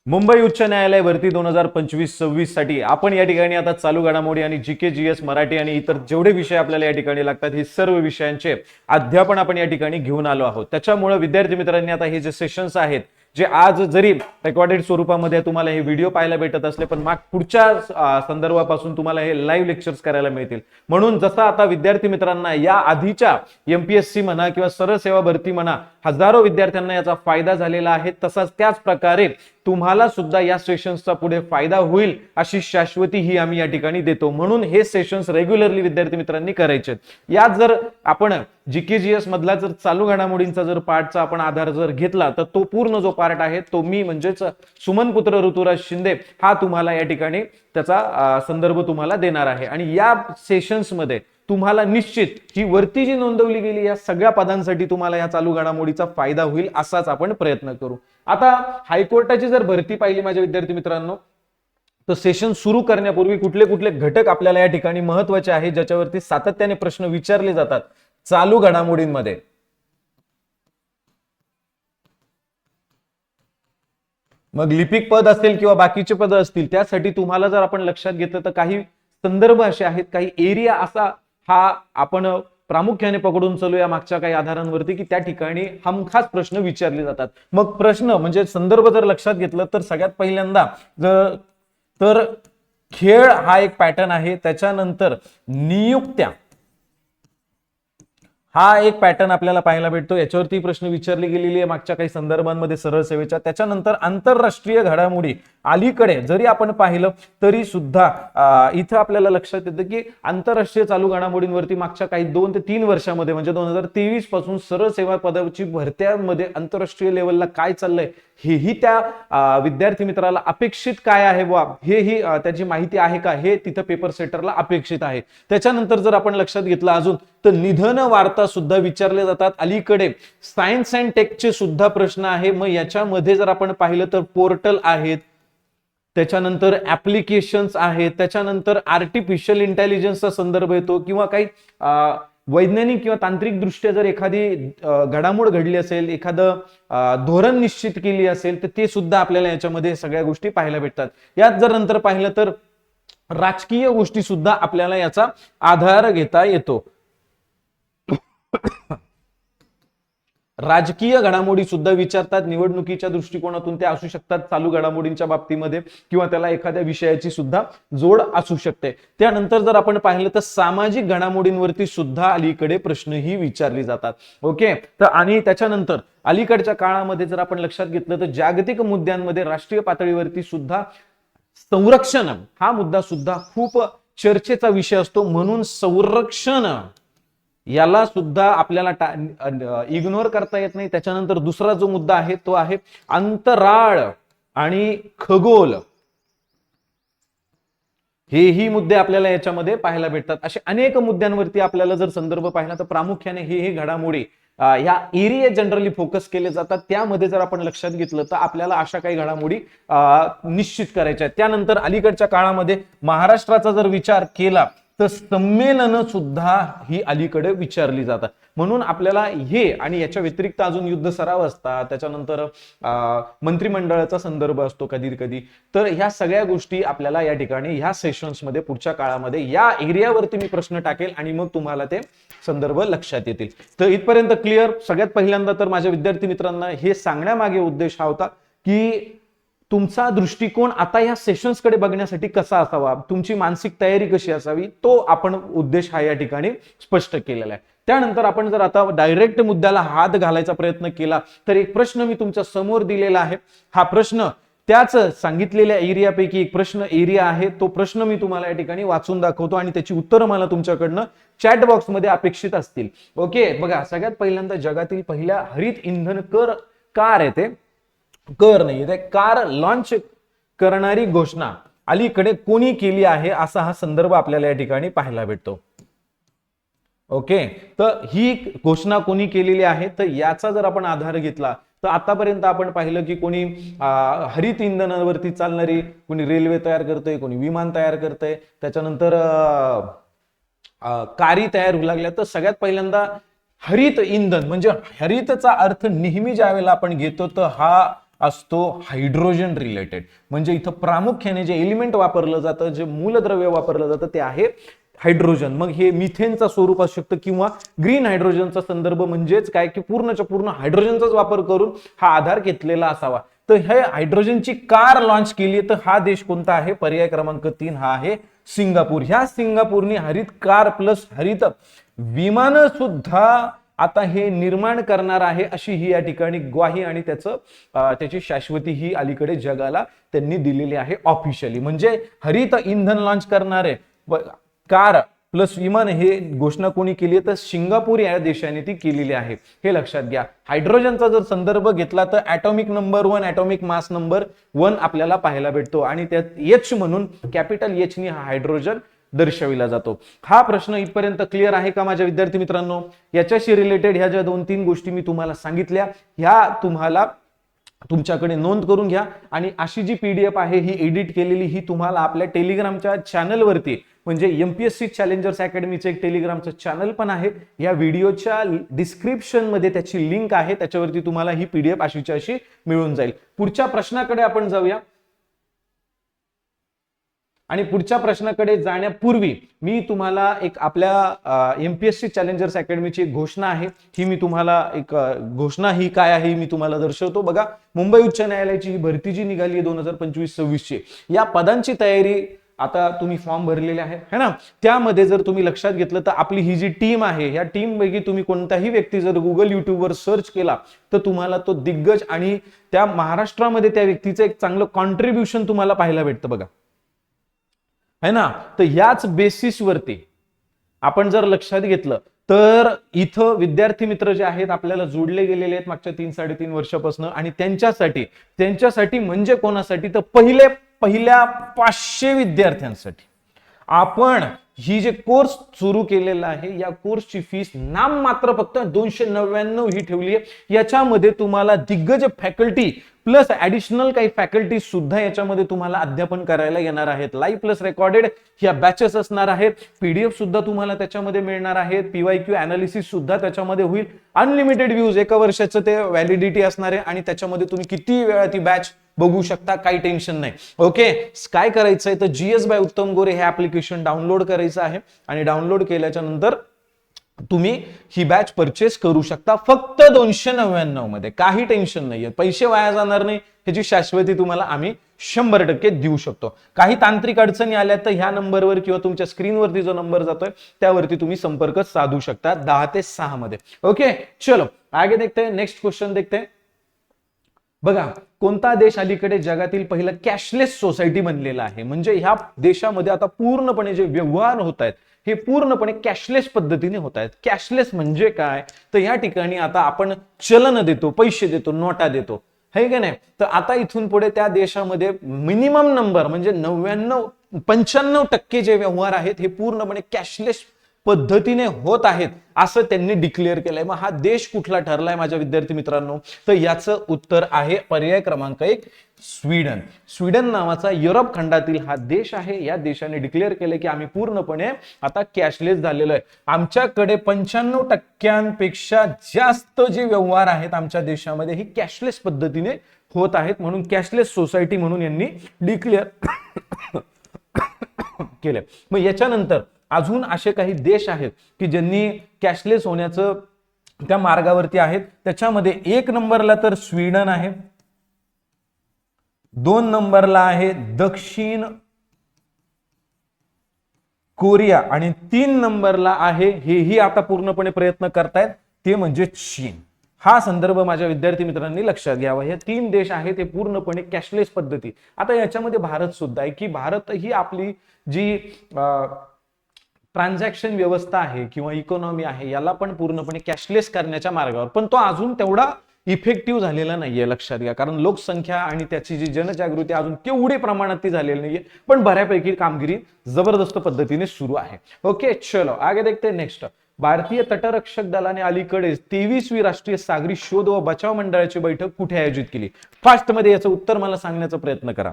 मुंबई उच्च न्यायालय भरती 2025-26 साठी आपण या ठिकाणी आता चालू घडामोडी आणि जीके जीएस मराठी आणि इतर जेवढे विषय आपल्याला या ठिकाणी लागतात हे सर्व विषयांचे अध्यापन आपण या ठिकाणी घेऊन आलो आहोत. त्याच्यामुळे विद्यार्थी मित्रांनी आता हे जे सेशन्स आहेत जे आज जरी रेकॉर्डेड स्वरूपामध्ये तुम्हाला हे व्हिडिओ पाहायला भेटत असले पण पुढच्या संदर्भापासून तुम्हाला हे लाईव्ह लेक्चर्स करायला मिळतील. म्हणून जसं आता विद्यार्थी मित्रांना या आधीच्या एमपीएससी म्हणा किंवा सरळ सेवा भरती म्हणा हजारो विद्यार्थ्यांना याचा फायदा झालेला आहे, तसाच त्याच प्रकारे तुम्हाला सुद्धा या सेशन्सचा पुढे फायदा होईल अशी शाश्वती ही आम्ही या ठिकाणी देतो. म्हणून हे सेशन्स रेग्युलरली विद्यार्थी मित्रांनी करायचे. यात जर आपण जीकेजीएस मधला जर चालू घडामोडींचा जर पार्टचा आपण आधार जर घेतला तर तो पूर्ण जो पार्ट आहे तो मी म्हणजेच सुमनपुत्र ऋतुराज शिंदे हा तुम्हाला या ठिकाणी त्याचा संदर्भ तुम्हाला देणार आहे. आणि या सेशन्स मध्ये तुम्हाला निश्चित ही वरती जी नोंदवली गेली या सगळ्या पदांसाठी तुम्हाला या चालू घडामोडीचा फायदा होईल असाच आपण प्रयत्न करू. आता हायकोर्टाची जर भरती पाहिली माझ्या विद्यार्थी मित्रांनो तर सेशन सुरू करण्यापूर्वी कुठले कुठले घटक आपल्याला या ठिकाणी महत्वाचे आहे ज्याच्यावरती सातत्याने प्रश्न विचारले जातात चालू घडामोडींमध्ये. मग लिपिक पद असेल किंवा बाकीचे पद असतील त्यासाठी तुम्हाला जर आपण लक्षात घेतलं तर काही संदर्भ असे आहेत, काही एरिया असा हा आपण प्रामुख्याने पकडून चालूया मागच्या काही आधारांवरती की त्या ठिकाणी हमखास प्रश्न विचारले जातात. मग प्रश्न म्हणजे संदर्भ जर लक्षात घेतलं तर सगळ्यात पहिल्यांदा तर खेळ हा एक पॅटर्न आहे, त्याच्यानंतर नियुक्त्या हा एक पॅटर्न आपल्याला पाहायला भेटतो, याच्यावरती प्रश्न विचारले गेलेले आहे मागच्या काही संदर्भांमध्ये सरळ सेवेच्या. त्याच्यानंतर आंतरराष्ट्रीय घडामोडी अलीकडे जरी आपण पाहिलं तरी सुद्धा इथं आपल्याला लक्षात येतं की आंतरराष्ट्रीय चालू घडामोडींवरती मागच्या काही 2 ते 3 वर्षामध्ये म्हणजे 2023 पासून सरळ सेवा पदाची भरत्यांमध्ये आंतरराष्ट्रीय लेवलला काय चाललंय हेही त्या विद्यार्थी मित्राला अपेक्षित काय आहे वा हेही त्याची माहिती आहे का हे तिथं पेपर सेटरला अपेक्षित आहे. त्याच्यानंतर जर आपण लक्षात घेतलं अजून तर निधन वार्ता सुद्धा विचारले जातात. अलीकडे सायन्स अँड टेकचे सुद्धा प्रश्न आहे. मग याच्यामध्ये जर आपण पाहिलं तर पोर्टल आहेत, त्याच्यानंतर ऍप्लिकेशन्स आहेत, त्याच्यानंतर आर्टिफिशियल इंटेलिजन्सचा संदर्भ येतो किंवा काही वैज्ञानिक किंवा तांत्रिक दृष्ट्या जर एखादी घडामोड घडली असेल, एखादं धोरण निश्चित केली असेल तर ते सुद्धा आपल्याला याच्यामध्ये सगळ्या गोष्टी पाहायला भेटतात. यात जर नंतर पाहिलं तर राजकीय गोष्टी सुद्धा आपल्याला याचा आधार घेता येतो. राजकीय घडामोडी सुद्धा विचारतात, निवडणुकीच्या दृष्टिकोनातून ते असू शकतात चालू घडामोडींच्या बाबतीमध्ये किंवा त्याला एखाद्या विषयाची सुद्धा जोड असू शकते. त्यानंतर जर आपण पाहिलं तर सामाजिक घडामोडींवरती सुद्धा अलीकडे प्रश्नही विचारले जातात. ओके, तर आणि त्याच्यानंतर अलीकडच्या काळामध्ये जर आपण लक्षात घेतलं तर जागतिक मुद्द्यांमध्ये राष्ट्रीय पातळीवरती सुद्धा संरक्षण हा मुद्दा सुद्धा खूप चर्चेचा विषय असतो. म्हणून संरक्षण याला सुद्धा आपल्याला इग्नोर करता येत नाही. त्याच्यानंतर दुसरा जो मुद्दा आहे तो आहे अंतराळ आणि खगोल, हेही मुद्दे आपल्याला याच्यामध्ये पाहायला भेटतात. असे अनेक मुद्द्यांवरती आपल्याला जर संदर्भ पाहिला तर प्रामुख्याने हे घडामोडी या एरिया जनरली फोकस केले जातात. त्यामध्ये जर आपण लक्षात घेतलं तर आपल्याला अशा काही घडामोडी निश्चित करायच्या आहेत. त्यानंतर अलीकडच्या काळामध्ये महाराष्ट्राचा जर विचार केला तर संमेलन सुद्धा ही अलीकडे विचारली जातात. म्हणून आपल्याला हे आणि याच्या व्यतिरिक्त अजून युद्ध सराव असतात, त्याच्यानंतर मंत्रिमंडळाचा संदर्भ असतो कधी कधी. तर ह्या सगळ्या गोष्टी आपल्याला या ठिकाणी ह्या सेशन्स मध्ये पुढच्या काळामध्ये या एरियावरती मी प्रश्न टाकेल आणि मग तुम्हाला ते संदर्भ लक्षात येतील. तर इथपर्यंत क्लिअर. सगळ्यात पहिल्यांदा तर माझ्या विद्यार्थी मित्रांना हे सांगण्यामागे उद्देश हा होता की तुमचा दृष्टिकोन आता या सेशन्स कडे बघण्यासाठी कसा असावा, तुमची मानसिक तयारी कशी असावी, तो आपण उद्देश हा या ठिकाणी स्पष्ट केलेला आहे. त्यानंतर आपण जर आता डायरेक्ट मुद्द्याला हात घालायचा प्रयत्न केला तर एक प्रश्न मी तुमच्या समोर दिलेला आहे. हा प्रश्न त्याच सांगितलेल्या एरियापैकी एक प्रश्न एरिया आहे. तो प्रश्न मी तुम्हाला या ठिकाणी वाचून दाखवतो आणि त्याची उत्तरं मला तुमच्याकडनं चॅट बॉक्स मध्ये अपेक्षित असतील. ओके, बघा, सगळ्यात पहिल्यांदा जगातील पहिल्या हरित इंधन कार आहे, ते कर नाही, ते कार लॉन्च करणारी घोषणा अलीकडे कोणी केली आहे असा हा संदर्भ आपल्याला या ठिकाणी पाहायला भेटतो. ओके, तर ही घोषणा कोणी केलेली आहे तर याचा जर आपण आधार घेतला तर आतापर्यंत आपण पाहिलं की कोणी हरित इंधनावरती चालणारी कोणी रेल्वे तयार करतंय, कोणी विमान तयार करतंय, त्याच्यानंतर कारी तयार होऊ लागल्या. तर सगळ्यात पहिल्यांदा हरित इंधन म्हणजे हरितचा अर्थ नेहमी ज्यावेळेला आपण घेतो तर हा असतो हायड्रोजन रिलेटेड. म्हणजे इथं प्रामुख्याने जे एलिमेंट वापरलं जातं, जे मूलद्रव्य वापरलं जातं ते आहे हायड्रोजन. मग हे मिथेनचा स्वरूप असू शकतं किंवा ग्रीन हायड्रोजनचा संदर्भ म्हणजेच काय की पूर्णच्या पूर्ण हायड्रोजनचाच वापर करून हा आधार घेतलेला असावा. तर हे हायड्रोजनची कार लॉन्च केली तर हा देश कोणता आहे? पर्याय क्रमांक 3 हा आहे सिंगापूर. ह्या सिंगापूरने हरित कार प्लस हरित विमान सुद्धा आता हे निर्माण करणार आहे अशी ही या ठिकाणी ग्वाही आणि त्याची शाश्वती ही अलीकडे जगाला त्यांनी दिलेली आहे ऑफिशियली. म्हणजे हरित इंधन लॉन्च करणारे कार प्लस विमान हे घोषणा कोणी केली तर सिंगापूर या देशाने ती केलेली आहे. हे लक्षात घ्या. हायड्रोजनचा जर संदर्भ घेतला तर atomic number 1 atomic mass number 1 आपल्याला पाहायला भेटतो आणि त्यात एच म्हणून कॅपिटल एच नी हा हायड्रोजन दर्शविला जातो. हा प्रश्न इथपर्यंत क्लिअर आहे का माझ्या विद्यार्थी मित्रांनो? याच्याशी रिलेटेड ह्या ज्या 2-3 गोष्टी मी तुम्हाला सांगितल्या ह्या तुम्हाला तुमच्याकडे नोंद करून घ्या आणि अशी जी पीडीएफ आहे ही एडिट केलेली ही तुम्हाला आपल्या टेलिग्रामच्या चॅनलवरती म्हणजे एमपीएससी चॅलेंजर्स अकॅडमीचं एक टेलिग्रामचं चॅनल पण आहे. या व्हिडिओच्या डिस्क्रिप्शन मध्ये त्याची लिंक आहे, त्याच्यावरती तुम्हाला ही पीडीएफ अशीच्या अशी मिळून जाईल. पुढच्या प्रश्नाकडे आपण जाऊया आणि पुढच्या प्रश्नाकडे जाण्यापूर्वी मी तुम्हाला एक आपल्या एमपीएससी चॅलेंजर्स अकॅडमीची एक घोषणा आहे ही मी तुम्हाला एक घोषणा ही काय आहे मी तुम्हाला दर्शवतो. बघा, मुंबई उच्च न्यायालयाची ही भरती जी निघाली आहे 2025-26 ची या पदांची तयारी आता तुम्ही फॉर्म भरलेले आहे है ना. त्यामध्ये जर तुम्ही लक्षात घेतलं तर आपली ही जी टीम आहे या टीम पैकी तुम्ही कोणताही व्यक्ती जर गुगल युट्यूबवर सर्च केला तर तुम्हाला तो दिग्गज आणि त्या महाराष्ट्रामध्ये त्या व्यक्तीचं एक चांगलं कॉन्ट्रीब्युशन तुम्हाला पाहायला भेटतं बघा है ना. तर याच बेसिसवरती आपण जर लक्षात घेतलं तर इथं विद्यार्थी मित्र जे आहेत आपल्याला जोडले गेलेले आहेत मागच्या 3-3.5 वर्षापासून आणि त्यांच्यासाठी म्हणजे कोणासाठी तर पहिल्या 500 विद्यार्थ्यांसाठी आपण ही जे कोर्स सुरू केलेला आहे या कोर्सची फीस नाममात्र फक्त 299 ही ठेवली आहे. याच्यामध्ये तुम्हाला दिग्गज फॅकल्टी प्लस ऍडिशनल काही फॅकल्टी सुद्धा याच्यामध्ये तुम्हाला अध्यापन करायला येणार आहेत. लाईव्ह प्लस रेकॉर्डेड ह्या बॅचेस असणार आहेत. पीडीएफ सुद्धा तुम्हाला त्याच्यामध्ये मिळणार आहेत. पीवायक्यू अनालिसिस सुद्धा त्याच्यामध्ये होईल. अनलिमिटेड व्ह्यूज 1 वर्षाचं ते व्हॅलिडिटी असणार आहे आणि त्याच्यामध्ये तुम्ही किती वेळा ती बॅच बघू शकता, काही टेन्शन नाही. ओके, काय करायचंय तर जीएस बाय उत्तम गोरे हे ऍप्लिकेशन डाउनलोड करायचं आहे आणि डाउनलोड केल्याच्या नंतर तुम्ही ही बॅच परचेस करू शकता फक्त 299 मध्ये. काही टेन्शन नाहीये, पैसे वाया जाणार नाही, ह्याची शाश्वती तुम्हाला आम्ही 100% देऊ शकतो. काही तांत्रिक अडचणी आल्या तर ह्या नंबरवर किंवा तुमच्या स्क्रीनवरती जो नंबर जातोय त्यावरती तुम्ही संपर्क साधू शकता 10 ते 6 मध्ये. ओके, चलो आगे देखते हैं, नेक्स्ट क्वेश्चन देखते हैं. बघा, कोणता देश अलीकडे जगातील पहिलं कॅशलेस सोसायटी बनलेला आहे? म्हणजे ह्या देशामध्ये आता पूर्णपणे जे व्यवहार होत आहेत हे पूर्णपणे कॅशलेस पद्धतीने होत आहेत. कॅशलेस म्हणजे काय तर या ठिकाणी आता आपण चलन देतो, पैसे देतो, नोटा देतो है का नाही. तर आता इथून पुढे त्या देशामध्ये मिनिमम नंबर म्हणजे 95% जे व्यवहार आहेत हे पूर्णपणे कॅशलेस पद्धतीने होत आहेत असं त्यांनी डिक्लेअर केलंय. मग हा देश कुठला ठरलाय माझ्या विद्यार्थी मित्रांनो? तर याचं उत्तर आहे पर्याय क्रमांक 1 स्वीडन. स्वीडन नावाचा युरोप खंडातील हा देश आहे. या देशाने डिक्लेअर केले की आम्ही पूर्णपणे आता कॅशलेस झालेलो आहे. आमच्याकडे 95% जास्त जे व्यवहार आहेत आमच्या देशामध्ये ही कॅशलेस पद्धतीने होत आहेत म्हणून कॅशलेस सोसायटी म्हणून यांनी डिक्लेअर केले. मग याच्यानंतर अजून असे काही देश आहेत की ज्यांनी कॅशलेस होण्याचं त्या मार्गावरती आहेत. त्याच्यामध्ये 1 नंबरला तर स्वीडन आहे, 2 नंबरला आहे दक्षिण कोरिया आणि 3 नंबरला आहे, हेही आता पूर्णपणे प्रयत्न करतायत, ते म्हणजे चीन. हा संदर्भ माझ्या विद्यार्थी मित्रांनी लक्षात घ्यावा. हे 3 देश आहेत ते पूर्णपणे कॅशलेस पद्धती. आता याच्यामध्ये भारत सुद्धा आहे की भारत ही आपली जी ट्रान्झॅक्शन व्यवस्था आहे किंवा इकॉनॉमी आहे याला पण पूर्णपणे कॅशलेस करण्याच्या मार्गावर, पण तो अजून तेवढा इफेक्टिव्ह झालेला नाहीये. लक्षात घ्या, कारण लोकसंख्या आणि त्याची जी जनजागृती अजून तेवढी प्रमाणात ती झालेली नाहीये, पण बऱ्यापैकी कामगिरी जबरदस्त पद्धतीने सुरू आहे. ओके, चलो आगे देखते हैं. नेक्स्ट, भारतीय तटरक्षक दलाने अलीकडेच 23वी राष्ट्रीय सागरी शोध व बचाव मंडळाची बैठक कुठे आयोजित केली? फास्ट मध्ये याचं उत्तर मला सांगण्याचा प्रयत्न करा.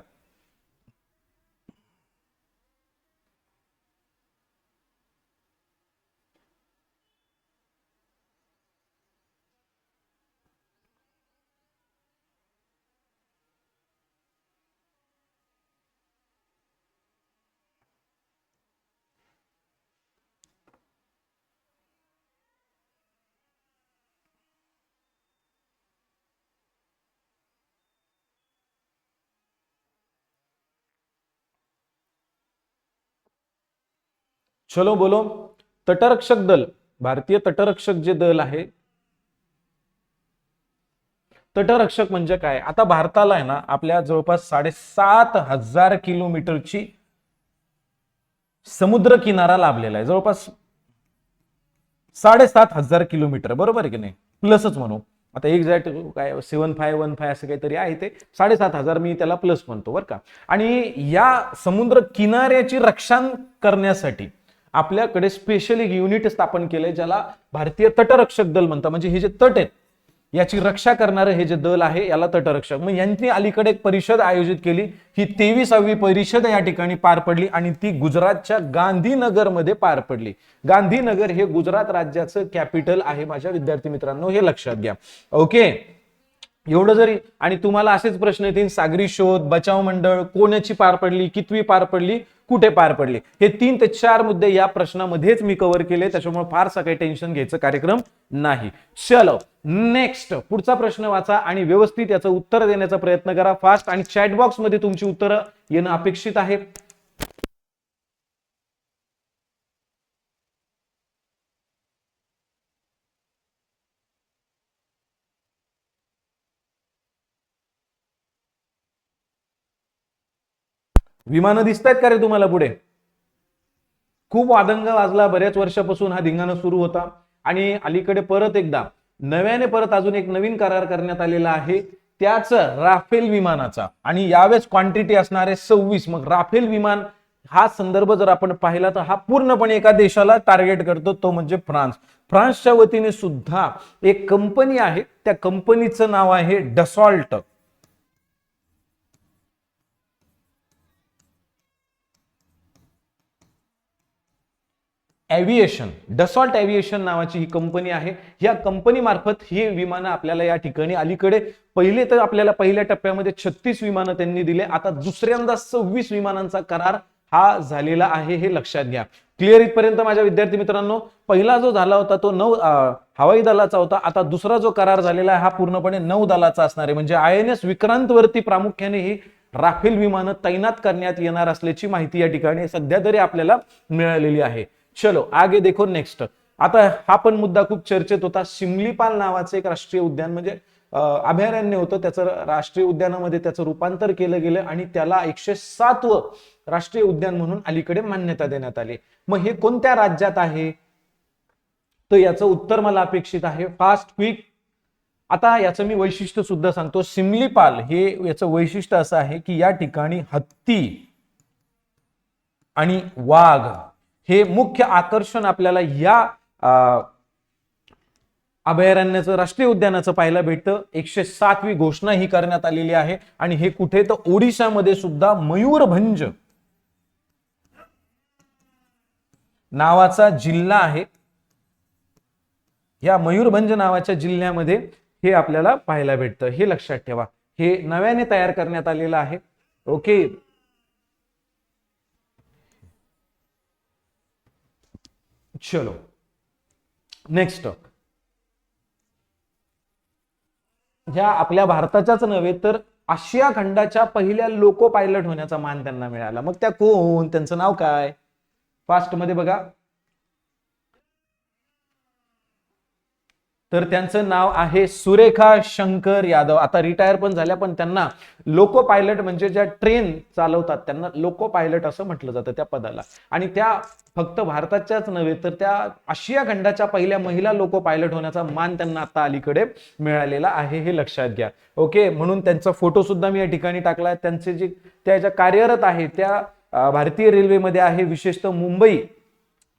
चलो बोलो. तटरक्षक दल, भारतीय तटरक्षक जे दल आहे, तटरक्षक म्हणजे काय? आता भारताला आहे ना आपल्या जवळपास 7,500 किलोमीटरची समुद्र किनारा लाभलेला आहे, जवळपास 7,500 किलोमीटर, बरोबर आहे की नाही? प्लसच म्हणू आता, एक्झॅक्ट काय 7515 असं काहीतरी आहे, ते 7,500 मी त्याला प्लस म्हणतो बरं का. आणि या समुद्र किनाऱ्याची रक्षण करण्यासाठी आपल्याकडे स्पेशल एक युनिट स्थापन केलंय, ज्याला भारतीय तटरक्षक दल म्हणतात. म्हणजे हे जे तट आहेत याची रक्षा करणारं हे जे दल आहे याला तटरक्षक. मग यांनी अलीकडे एक परिषद आयोजित केली, ही 23वी परिषद या ठिकाणी पार पडली आणि ती गुजरातच्या गांधीनगर मध्ये पार पडली. गांधीनगर हे गुजरात राज्याचं कॅपिटल आहे माझ्या विद्यार्थी मित्रांनो, हे लक्षात घ्या. ओके, एवढं जरी. आणि तुम्हाला असेच प्रश्न येतील, सागरी शोध, बचाव मंडळ कोणाची पार पडली, कितवी पार पडली, कुठे पार पडली, हे 3 ते 4 मुद्दे या प्रश्नामध्येच मी कव्हर केले, त्याच्यामुळे फारसा काही टेन्शन घ्यायचं कार्यक्रम नाही. चलो नेक्स्ट, पुढचा प्रश्न वाचा आणि व्यवस्थित याचं उत्तर देण्याचा प्रयत्न करा फास्ट, आणि चॅट बॉक्स मध्ये तुमची उत्तरं येणं अपेक्षित आहे. विमानं दिसतायत का रे तुम्हाला पुढे? खूप वादंग वाजला, बऱ्याच वर्षापासून हा धिंगाणा सुरू होता आणि अलीकडे परत एकदा नव्याने परत अजून एक नवीन करार करण्यात आलेला आहे, त्याच राफेल विमानाचा. आणि यावेळेस क्वांटिटी असणार आहे 26. मग राफेल विमान हा संदर्भ जर आपण पाहिला तर हा पूर्णपणे एका देशाला टार्गेट करतो, तो म्हणजे फ्रान्स. फ्रान्सच्या वतीने सुद्धा एक कंपनी आहे, त्या कंपनीचं नाव आहे डसॉल्ट. एव्हिएशन, डसॉल्ट एव्हिएशन नावाची ही कंपनी आहे. या कंपनी मार्फत ही विमानं आपल्याला या ठिकाणी अलीकडे, पहिले तर आपल्याला पहिल्या टप्प्यामध्ये 36 विमानं त्यांनी दिले, आता दुसऱ्यांदा 26 विमानांचा करार हा झालेला आहे, हे लक्षात घ्या. क्लिअर इथपर्यंत माझ्या विद्यार्थी मित्रांनो? पहिला जो झाला होता तो हवाई दलाचा होता, आता दुसरा जो करार झालेला आहे हा पूर्णपणे नौदलाचा असणार आहे. म्हणजे INS विक्रांत वरती प्रामुख्याने ही राफेल विमानं तैनात करण्यात येणार असल्याची माहिती या ठिकाणी सध्या तरी आपल्याला मिळालेली आहे. चलो आगे देखो नेक्स्ट. आता हा पण मुद्दा खूप चर्चेत होता, शिमलीपाल नावाचं एक राष्ट्रीय उद्यान म्हणजे अभयारण्य होतं, त्याचं राष्ट्रीय उद्यानामध्ये त्याचं रूपांतर केलं गेलं आणि त्याला 107व राष्ट्रीय उद्यान म्हणून अलीकडे मान्यता देण्यात आली. मग हे कोणत्या राज्यात आहे, तर याचं उत्तर मला अपेक्षित आहे, फास्ट क्विक. आता याचं मी वैशिष्ट्य सुद्धा सांगतो. शिमलीपाल हे याचं वैशिष्ट्य असं आहे की या ठिकाणी हत्ती आणि वाघ हे मुख्य आकर्षण आपल्याला या अभयारण्याचं, राष्ट्रीय उद्यानाचं पाहायला भेटतं. 107वी घोषणा ही करण्यात आलेली आहे आणि हे कुठे, तर ओडिशामध्ये सुद्धा मयूरभंज नावाचा जिल्हा आहे. या मयूरभंज नावाच्या जिल्ह्यामध्ये हे आपल्याला पाहायला भेटतं, हे लक्षात ठेवा. हे नव्याने तयार करण्यात आलेलं आहे. ओके, चलो नेक्स्ट. ह्या आपल्या भारताच्याच नव्हे तर आशिया खंडाच्या पहिल्या लोको पायलट होण्याचा मान त्यांना मिळाला. मग त्या कोण, त्यांचं नाव काय? फास्ट मध्ये बघा, तर त्यांचं नाव आहे सुरेखा शंकर यादव. आता रिटायर पण झाल्या, पण त्यांना लोको पायलट म्हणजे ज्या ट्रेन चालवतात त्यांना लोको पायलट असं म्हटलं जातं त्या पदाला. आणि त्या फक्त भारताच्याच नव्हे तर त्या आशिया खंडाच्या पहिल्या महिला लोको पायलट होण्याचा मान त्यांना आता अलीकडे मिळालेला आहे, हे लक्षात घ्या. ओके, म्हणून त्यांचा फोटो सुद्धा मी या ठिकाणी टाकलाय. त्यांचे जे त्या ज्या कार्यरत आहे त्या भारतीय रेल्वेमध्ये आहे, विशेषतः मुंबई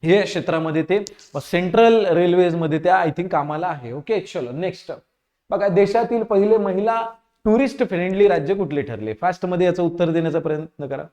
हे क्षेत्रामध्ये ते सेंट्रल रेल्वेज मध्ये त्या आय थिंक कामाला आहे. ओके, चलो नेक्स्ट बघा, देशातील पहिले महिला टुरिस्ट फ्रेंडली राज्य कुठले ठरले? फास्ट मध्ये याचं उत्तर देण्याचा प्रयत्न करा.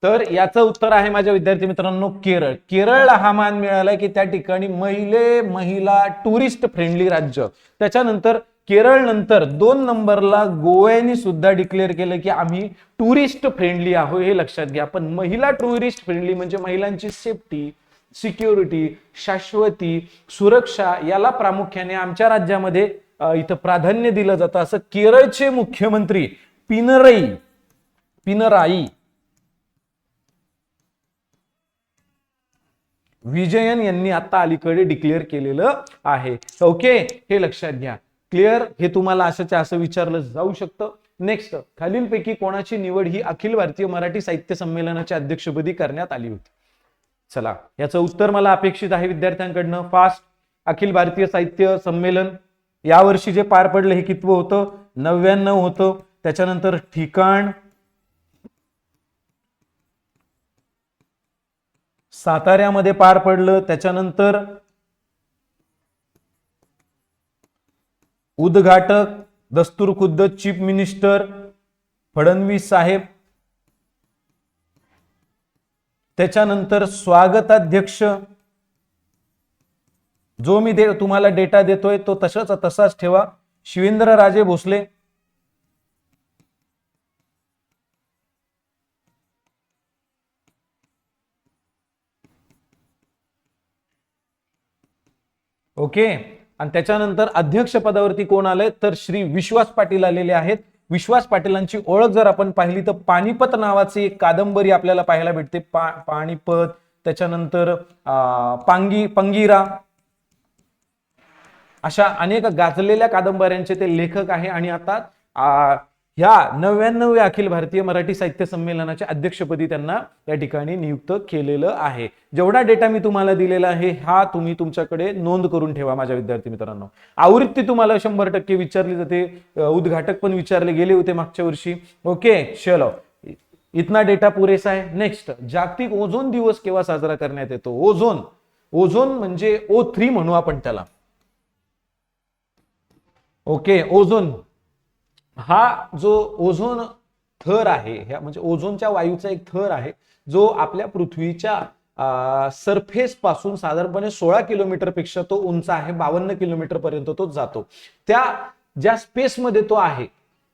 तर याचं उत्तर आहे माझ्या विद्यार्थी मित्रांनो केरळ. केरळला हा मान मिळालाय की त्या ठिकाणी महिला टुरिस्ट फ्रेंडली राज्य. त्याच्यानंतर केरळ नंतर 2 नंबरला गोव्याने सुद्धा डिक्लेअर केलं की आम्ही टुरिस्ट फ्रेंडली आहोत, हे लक्षात घ्या. पण महिला टुरिस्ट फ्रेंडली म्हणजे महिलांची सेफ्टी, सिक्युरिटी, शाश्वती, सुरक्षा याला प्रामुख्याने आमच्या राज्यामध्ये इथं प्राधान्य दिलं जातं, असं केरळचे मुख्यमंत्री पिनराई विजयन यांनी आता अलीकडे डिक्लेअर केलेलं आहे. ओके, हे लक्षात घ्या. क्लिअर? हे तुम्हाला असंच्या असं विचारलं जाऊ शकतं. नेक्स्ट, खालीलपैकी कोणाची निवड ही अखिल भारतीय मराठी साहित्य संमेलनाच्या अध्यक्षपदी करण्यात आली होती? चला, याचं उत्तर मला अपेक्षित आहे विद्यार्थ्यांकडनं फास्ट. अखिल भारतीय साहित्य संमेलन यावर्षी जे पार पडलं हे कितवं होतं? 99 होतं. त्याच्यानंतर ठिकाण साताऱ्यामध्ये पार पडलं. त्याच्यानंतर उद्घाटक दस्तूर खुद्द चीफ मिनिस्टर फडणवीस साहेब. त्याच्यानंतर स्वागताध्यक्ष, जो मी तुम्हाला डेटा देतोय तो तसाच ठेवा, शिवेंद्रराजे भोसले. ओके, आणि त्याच्यानंतर अध्यक्ष पदावरती कोण आले तर श्री विश्वास पाटील आलेले आहेत. विश्वास पाटीलांची ओळख जर आपण पाहिली तर पानिपत नावाची एक कादंबरी आपल्याला पाहायला भेटते. पानिपत, त्याच्यानंतर पंगीरा, अशा अनेक गाजलेल्या कादंबऱ्यांचे ते लेखक आहे. आणि आता ह्या 99व्या अखिल भारतीय मराठी साहित्य संमेलनाच्या अध्यक्षपदी त्यांना या ठिकाणी नियुक्त केलेलं आहे. जेवढा डेटा मी तुम्हाला दिलेला आहे हा तुम्ही तुमच्याकडे नोंद करून ठेवा माझ्या विद्यार्थी मित्रांनो. आवृत्ती तुम्हाला 100% विचारली जाते, उद्घाटक पण विचारले गेले होते मागच्या वर्षी. ओके, चलो, इतना डेटा पुरेसा आहे. नेक्स्ट, जागतिक ओझोन दिवस केव्हा साजरा करण्यात येतो? ओझोन म्हणजे O3 म्हणू आपण त्याला. ओके, ओझोन हा जो ओझोन थर आहे, म्हणजे ओझोनच्या वायूचा एक थर आहे जो आपल्या पृथ्वीच्या सरफेस पासून साधारणपणे 16 किलोमीटर पेक्षा तो उंच आहे. 52 किलोमीटर पर्यंत तो जातो. त्या ज्या स्पेसमध्ये तो आहे,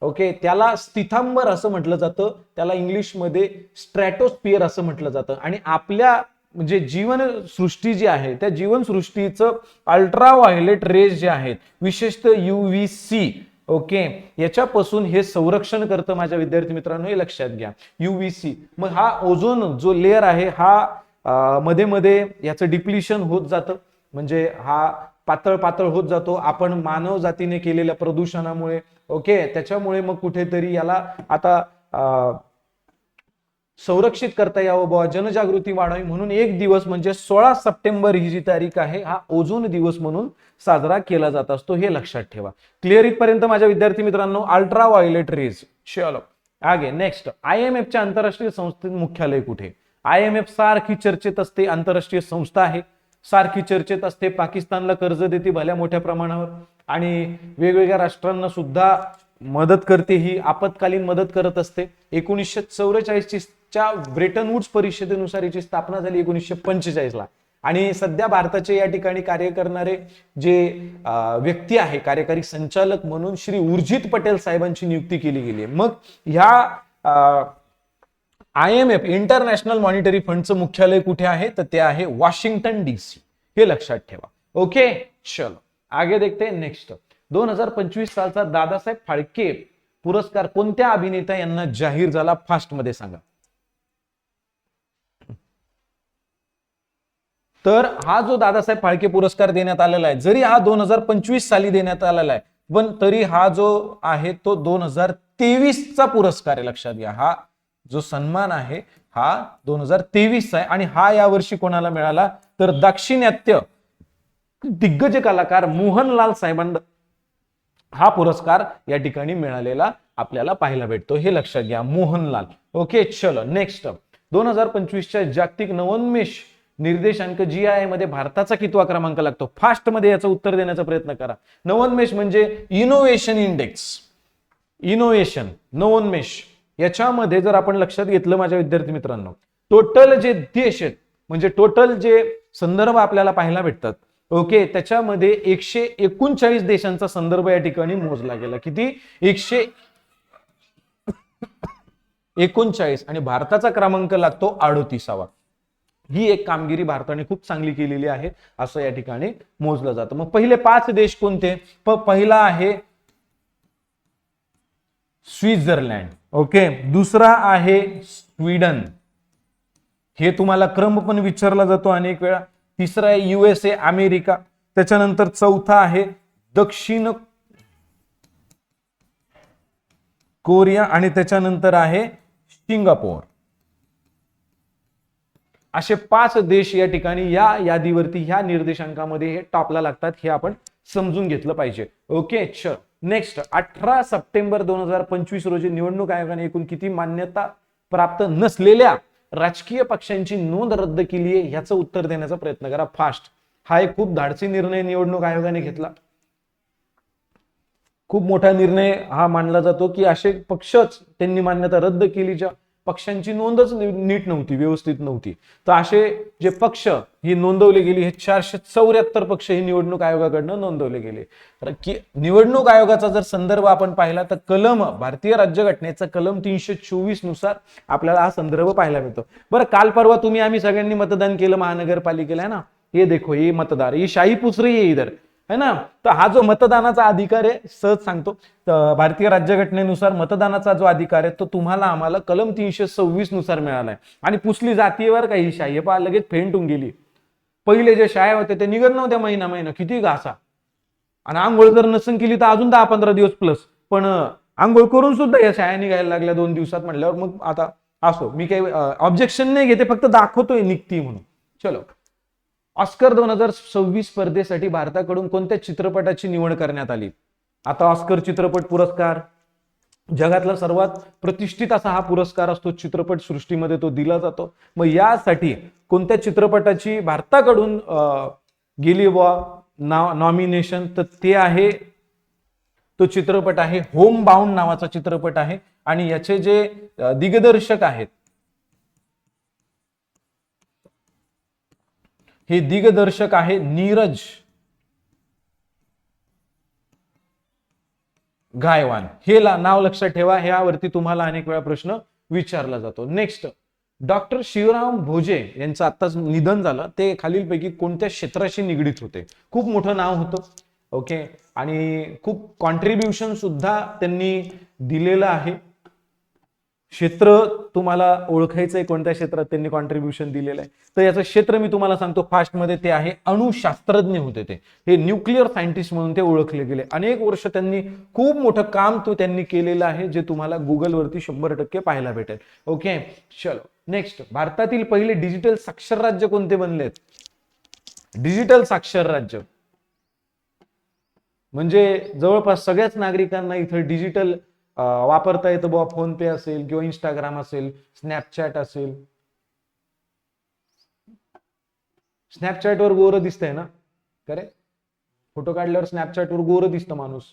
ओके, त्याला स्थितांबर असं म्हटलं जातं. त्याला इंग्लिशमध्ये स्ट्रॅटोस्फिअर असं म्हटलं जातं. आणि आपल्या म्हणजे जीवनसृष्टी जी आहे त्या जीवनसृष्टीचं अल्ट्राव्हायोलेट रेज जे आहेत, विशेषतः UVC, ओके, याच्यापासून हे संरक्षण करतं माझ्या विद्यार्थी मित्रांनो, हे लक्षात घ्या. UVC. मग हा ओझोन जो लेअर आहे हा मध्ये मध्ये याचं डिप्लिशन होत जातं, म्हणजे हा पातळ होत जातो आपण मानव जातीने केलेल्या प्रदूषणामुळे. ओके, त्याच्यामुळे मग कुठेतरी याला आता संरक्षित करता यावं बाबा, जनजागृती वाढावी म्हणून एक दिवस म्हणजे 16 सप्टेंबर ही जी तारीख आहे हा ओझोन दिवस म्हणून साजरा केला जात असतो, हे लक्षात ठेवा. क्लिअर इथपर्यंत माझ्या विद्यार्थी मित्रांनो? Ultraviolet rays. चलो आगे. नेक्स्ट, IMF च्या आंतरराष्ट्रीय संस्थेत मुख्यालय कुठे? IMF सारखी चर्चेत असते, आंतरराष्ट्रीय संस्था आहे, सारखी चर्चेत असते. पाकिस्तानला कर्ज देते भल्या मोठ्या प्रमाणावर आणि वेगवेगळ्या राष्ट्रांना सुद्धा मदत करते, ही आपत्कालीन मदत करत असते. 1944 च्या ब्रेटन वुड्स परिषदेनुसार याची स्थापना झाली 1945 ला. आणि सध्या भारताचे या ठिकाणी कार्य करणारे जे व्यक्ती आहे, कार्यकारी संचालक म्हणून श्री उर्जित पटेल साहेबांची नियुक्ती केली गेली आहे. मग ह्या IMF इंटरनॅशनल मॉनिटरी फंडचं मुख्यालय कुठे आहे तर ते आहे वॉशिंग्टन DC, हे लक्षात ठेवा. ओके, चलो आगे देखते. नेक्स्ट, 2025 सालचा दादासाहेब फाळके पुरस्कार कोणत्या अभिनेता यांना जाहीर झाला? फास्ट मध्ये सांगा. तर हा जो दादासाहेब फाळके पुरस्कार देण्यात आलेला आहे, जरी हा 2025 साली देण्यात आलेला आहे, पण तरी हा जो आहे तो 2023 चा पुरस्कार आहे. लक्षात घ्या, हा जो सन्मान आहे हा 2023 चा आहे. आणि हा यावर्षी कोणाला मिळाला तर दाक्षिणात्य दिग्गज कलाकार मोहनलाल साहेबांना हा पुरस्कार या ठिकाणी मिळालेला आपल्याला पाहायला भेटतो, हे लक्षात घ्या. मोहनलाल. ओके, चलो नेक्स्ट, 2025 च्या जागतिक नवोन्मेष निर्देशांक GII मध्ये भारताचा कितवा क्रमांक लागतो? फास्ट मध्ये याचं उत्तर देण्याचा प्रयत्न करा. नवोन्मेष म्हणजे इनोव्हेशन इंडेक्स, इनोव्हेशन, नवोन्मेष. याच्यामध्ये जर आपण लक्षात घेतलं माझ्या विद्यार्थी मित्रांनो, टोटल जे देश आहेत म्हणजे टोटल जे संदर्भ आपल्याला पाहायला भेटतात, ओके, त्याच्यामध्ये 139 देशांचा संदर्भ या ठिकाणी मोजला गेला. किती? 139. आणि भारताचा क्रमांक लागतो 38वा. ही एक कामगिरी भारताने खूप चांगली केलेली आहे असं या ठिकाणी मोजलं जातं. मग पहिले 5 देश कोणते? पहिला आहे स्वित्झर्लंड, ओके. दुसरा आहे स्वीडन, हे तुम्हाला क्रम पण विचारला जातो अनेक वेळा. तिसरा आहे USA अमेरिका. त्याच्यानंतर चौथा आहे दक्षिण कोरिया आणि त्याच्यानंतर आहे सिंगापूर. असे 5 देश या ठिकाणी या यादीवरती ह्या निर्देशांकामध्ये हे टॉपला लागतात, हे आपण समजून घेतलं पाहिजे. ओके, चल नेक्स्ट. 18 सप्टेंबर 2025 रोजी निवडणूक आयोगाने एकूण किती मान्यता प्राप्त नसलेल्या राजकीय पक्षांची नोंद रद्द केली आहे याचं उत्तर देण्याचा प्रयत्न करा फास्ट. हा एक खूप धाडसी निर्णय निवडणूक आयोगाने घेतला. खूप मोठा निर्णय हा मानला जातो की असे पक्षच त्यांनी मान्यता रद्द केली ज्या पक्षांची नोंदच नीट नव्हती, व्यवस्थित नव्हती. तर असे जे पक्ष ही नोंदवले गेली, हे 474 पक्ष ही निवडणूक आयोगाकडनं नोंदवले गेले. निवडणूक आयोगाचा जर संदर्भ आपण पाहिला तर कलम, भारतीय राज्यघटनेचा कलम 324 नुसार आपल्याला हा संदर्भ पाहायला मिळतो. बरं, काल परवा तुम्ही आम्ही सगळ्यांनी मतदान केलं महानगरपालिकेला, है ना. ये देखो, ये मतदार, ये शाही पुस रही है इधर, है ना. तर हा जो मतदानाचा अधिकार आहे, सहज सांगतो, भारतीय राज्यघटनेनुसार मतदानाचा जो अधिकार आहे तो तुम्हाला आम्हाला कलम 326 नुसार मिळालाय. आणि पुसली जातीवर काही शाही पहा लगेच फेंटून गेली. पहिले जे शाळा होते ते निघत नव्हत्या महिना महिना, किती घासा. आणि आंघोळ जर नसन केली तर अजून 10-15 दिवस प्लस. पण आंघोळ करून सुद्धा या शाळा निघायला लागल्या 2 दिवसात म्हटल्यावर मग आता असो, मी काही ऑब्जेक्शन नाही घेते, फक्त दाखवतोय निघती म्हणून. चलो, ऑस्कर 2026 स्पर्धेसाठी भारताकडून कोणत्या चित्रपटाची निवड करण्यात आली? आता ऑस्कर चित्रपट पुरस्कार जगातला सर्वात प्रतिष्ठित असा हा पुरस्कार असतो चित्रपट सृष्टीमध्ये, तो दिला जातो. मग यासाठी कोणत्या चित्रपटाची भारताकडून गेली नॉमिनेशन? तर ते आहे, तो चित्रपट आहे होम बाउंड नावाचा चित्रपट आहे. आणि याचे जे दिग्दर्शक आहेत, हे दिग्दर्शक आहे नीरज गायवान. हे नाव लक्षात ठेवा, ह्यावरती तुम्हाला अनेक वेळा प्रश्न विचारला जातो. नेक्स्ट, डॉक्टर शिवराम भोजे यांचं आत्ताच निधन झालं. ते खालीलपैकी कोणत्या क्षेत्राशी निगडीत होते? खूप मोठं नाव होतं, ओके. आणि खूप कॉन्ट्रीब्युशन सुद्धा त्यांनी दिलेलं आहे. क्षेत्र तुम्हाला ओळखायचंय, कोणत्या क्षेत्रात त्यांनी कॉन्ट्रीब्युशन दिलेलं आहे. तर याचं क्षेत्र मी तुम्हाला सांगतो फास्ट मध्ये, ते आहे अणुशास्त्रज्ञ होते ते. हे न्यूक्लिअर सायंटिस्ट म्हणून ते ओळखले गेले. अनेक वर्ष त्यांनी खूप मोठं काम त्यांनी केलेलं आहे, जे तुम्हाला गुगलवरती 100% पाहायला भेटेल. ओके, चलो नेक्स्ट. भारतातील पहिले डिजिटल साक्षर राज्य कोणते बनलेत? डिजिटल साक्षर राज्य म्हणजे जवळपास सगळ्याच नागरिकांना इथं डिजिटल वापरता येतं. बुवा, फोन पे असेल किंवा इंस्टाग्राम असेल, स्नॅपचॅट असेल. स्नॅपचॅटवर गोरं दिसतंय ना, खरे फोटो काढल्यावर स्नॅपचॅटवर गोरं दिसतं माणूस,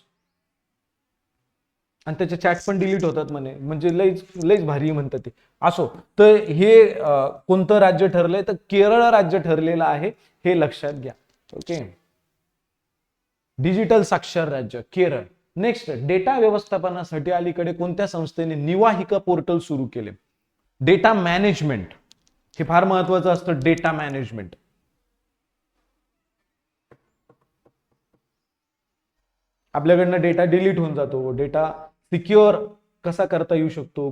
आणि त्याचे चॅट पण डिलीट होतात म्हणे, म्हणजे लईच भारी म्हणतात ते. असो, तर हे कोणतं राज्य ठरलंय? तर केरळ राज्य ठरलेलं आहे, हे लक्षात घ्या. ओके, डिजिटल साक्षर राज्य केरळ. नेक्स्ट, डेटा व्यवस्थापनासाठी अलीकडे कोणत्या संस्थेने निवाहिका पोर्टल सुरू केले? डेटा मॅनेजमेंट, हे फार महत्वाचं असतं. डेटा मॅनेजमेंट आपल्याकडनं डेटा डिलीट होऊन जातो. डेटा सिक्युअर कसा करता येऊ शकतो,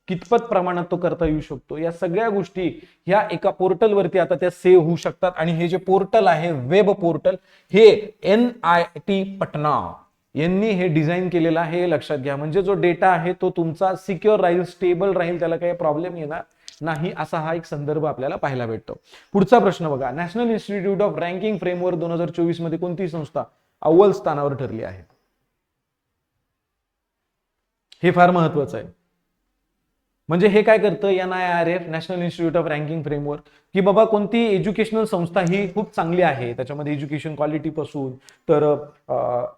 कितपत प्रमाणात तो करता येऊ शकतो, या सगळ्या गोष्टी ह्या एका पोर्टलवरती आता त्या सेव्ह होऊ शकतात. आणि हे जे पोर्टल आहे, वेब पोर्टल, हे NIT पटना यांनी हे डिझाईन केलेलं आहे, हे लक्षात घ्या. म्हणजे जो डेटा आहे तो तुमचा सिक्युअर राहील, स्टेबल राहील, त्याला काही प्रॉब्लेम येणार नाही, असा हा एक संदर्भ आपल्याला पाहायला भेटतो. पुढचा प्रश्न बघा. National institute of ranking framework 2024 मध्ये कोणती संस्था अव्वल स्थानावर ठरली आहे? हे फार महत्वाचं आहे. म्हणजे हे काय करतं NIRF, national institute of ranking framework, की बाबा कोणती एज्युकेशनल संस्था ही खूप चांगली आहे, त्याच्यामध्ये एज्युकेशन क्वालिटी पासून तर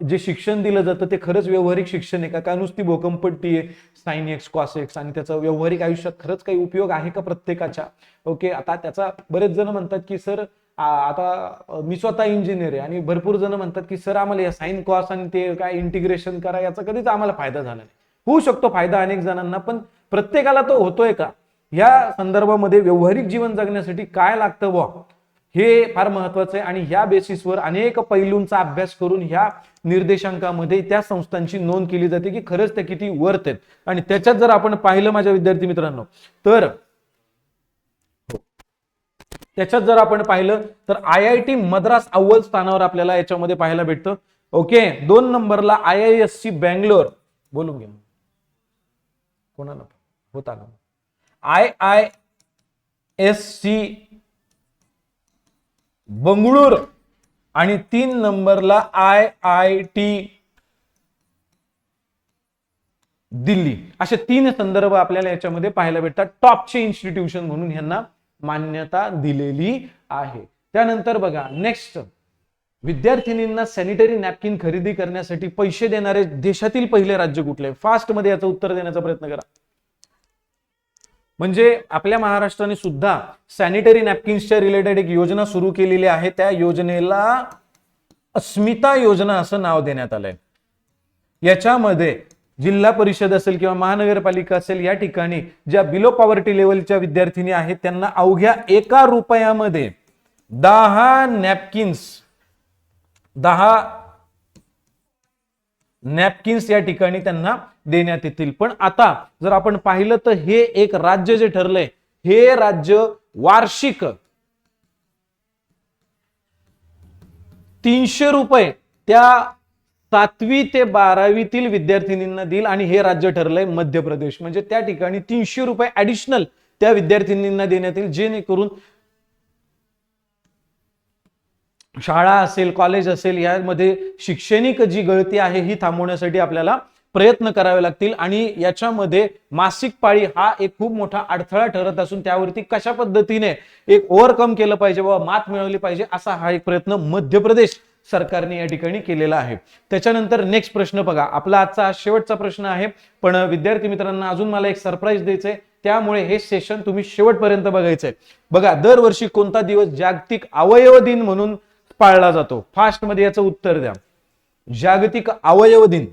जे शिक्षण दिलं जातं ते खरंच व्यावहारिक शिक्षण आहे का नुसती भोकंपट्टी आहे, साइन एक्स कॉस एक्स, आणि त्याचा व्यावहारिक आयुष्यात खरंच काही उपयोग आहे का प्रत्येकाच्या? ओके, आता त्याचा बरेच जण म्हणतात की सर आता मी स्वतः इंजिनियर आहे, आणि भरपूर जण म्हणतात की सर आम्हाला या साइन कॉस आणि ते काय इंटिग्रेशन करा, याचा कधीच आम्हाला फायदा झाला नाही. होऊ शकतो फायदा अनेक जणांना, पण प्रत्येकाला तो होतोय का? या संदर्भामध्ये व्यावहारिक जीवन जगण्यासाठी काय लागतं बुवा, हे फार महत्वाचं आहे. आणि ह्या बेसिसवर अनेक पैलूंचा अभ्यास करून ह्या निर्देशांकामध्ये त्या संस्थांची नोंद केली जाते की खरंच त्या किती वर्थ आहेत. आणि त्याच्यात जर आपण पाहिलं माझ्या विद्यार्थी मित्रांनो, तर त्याच्यात जर आपण पाहिलं तर IIT मद्रास अव्वल स्थानावर आपल्याला याच्यामध्ये पाहायला भेटतं. ओके, 2 नंबरला IISc बँगलोर, बोलून घे कोणाला होता का, IISc बंगळूर, आणि 3 नंबरला IIT दिल्ली. असे 3 संदर्भ आपल्याला याच्यामध्ये पाहायला भेटतात. टॉपचे इन्स्टिट्यूशन म्हणून यांना मान्यता दिलेली आहे. त्यानंतर बघा नेक्स्ट, विद्यार्थिनींना सॅनिटरी नॅपकिन खरेदी करण्यासाठी पैसे देणारे देशातील पहिले राज्य कुठले? फास्ट मध्ये याचं उत्तर देण्याचा प्रयत्न करा. म्हणजे आपल्या महाराष्ट्राने सुद्धा सॅनिटरी नॅपकिन्सच्या रिलेटेड एक योजना सुरू केलेली आहे. त्या योजनेला अस्मिता योजना असं नाव देण्यात आलंय. याच्यामध्ये जिल्हा परिषद असेल किंवा महानगरपालिका असेल, या ठिकाणी ज्या बिलो पॉवर्टी लेवलच्या विद्यार्थिनी आहेत त्यांना अवघ्या 1 रुपयामध्ये 10 नॅपकिन्स या ठिकाणी त्यांना देण्यात येतील. पण आता जर आपण पाहिलं तर हे एक राज्य जे ठरलंय, हे राज्य वार्षिक 300 रुपये त्या 7वी ते 12वीतील विद्यार्थिनींना देईल. आणि हे राज्य ठरलंय मध्य प्रदेश. म्हणजे त्या ठिकाणी 300 रुपये ऍडिशनल त्या विद्यार्थिनींना देण्यात येईल, जेणेकरून शाळा असेल, कॉलेज असेल, यामध्ये शैक्षणिक जी गळती आहे ही थांबवण्यासाठी आपल्याला प्रयत्न करावे लागतील. आणि याच्यामध्ये मासिक पाळी हा एक खूप मोठा अडथळा ठरत असून त्यावरती कशा पद्धतीने एक ओव्हरकम केलं पाहिजे व मात मिळवली पाहिजे, असा हा एक प्रयत्न मध्य प्रदेश सरकारने या ठिकाणी केलेला आहे. त्याच्यानंतर नेक्स्ट प्रश्न बघा, आपला आजचा शेवटचा प्रश्न आहे. पण विद्यार्थी मित्रांना अजून मला एक सरप्राईज द्यायचंय, त्यामुळे हे सेशन तुम्ही शेवटपर्यंत बघायचंय. बघा, दरवर्षी कोणता दिवस जागतिक अवयव दिन म्हणून पाळला जातो? फास्ट मध्ये याचं उत्तर द्या. जागतिक अवयव दिन.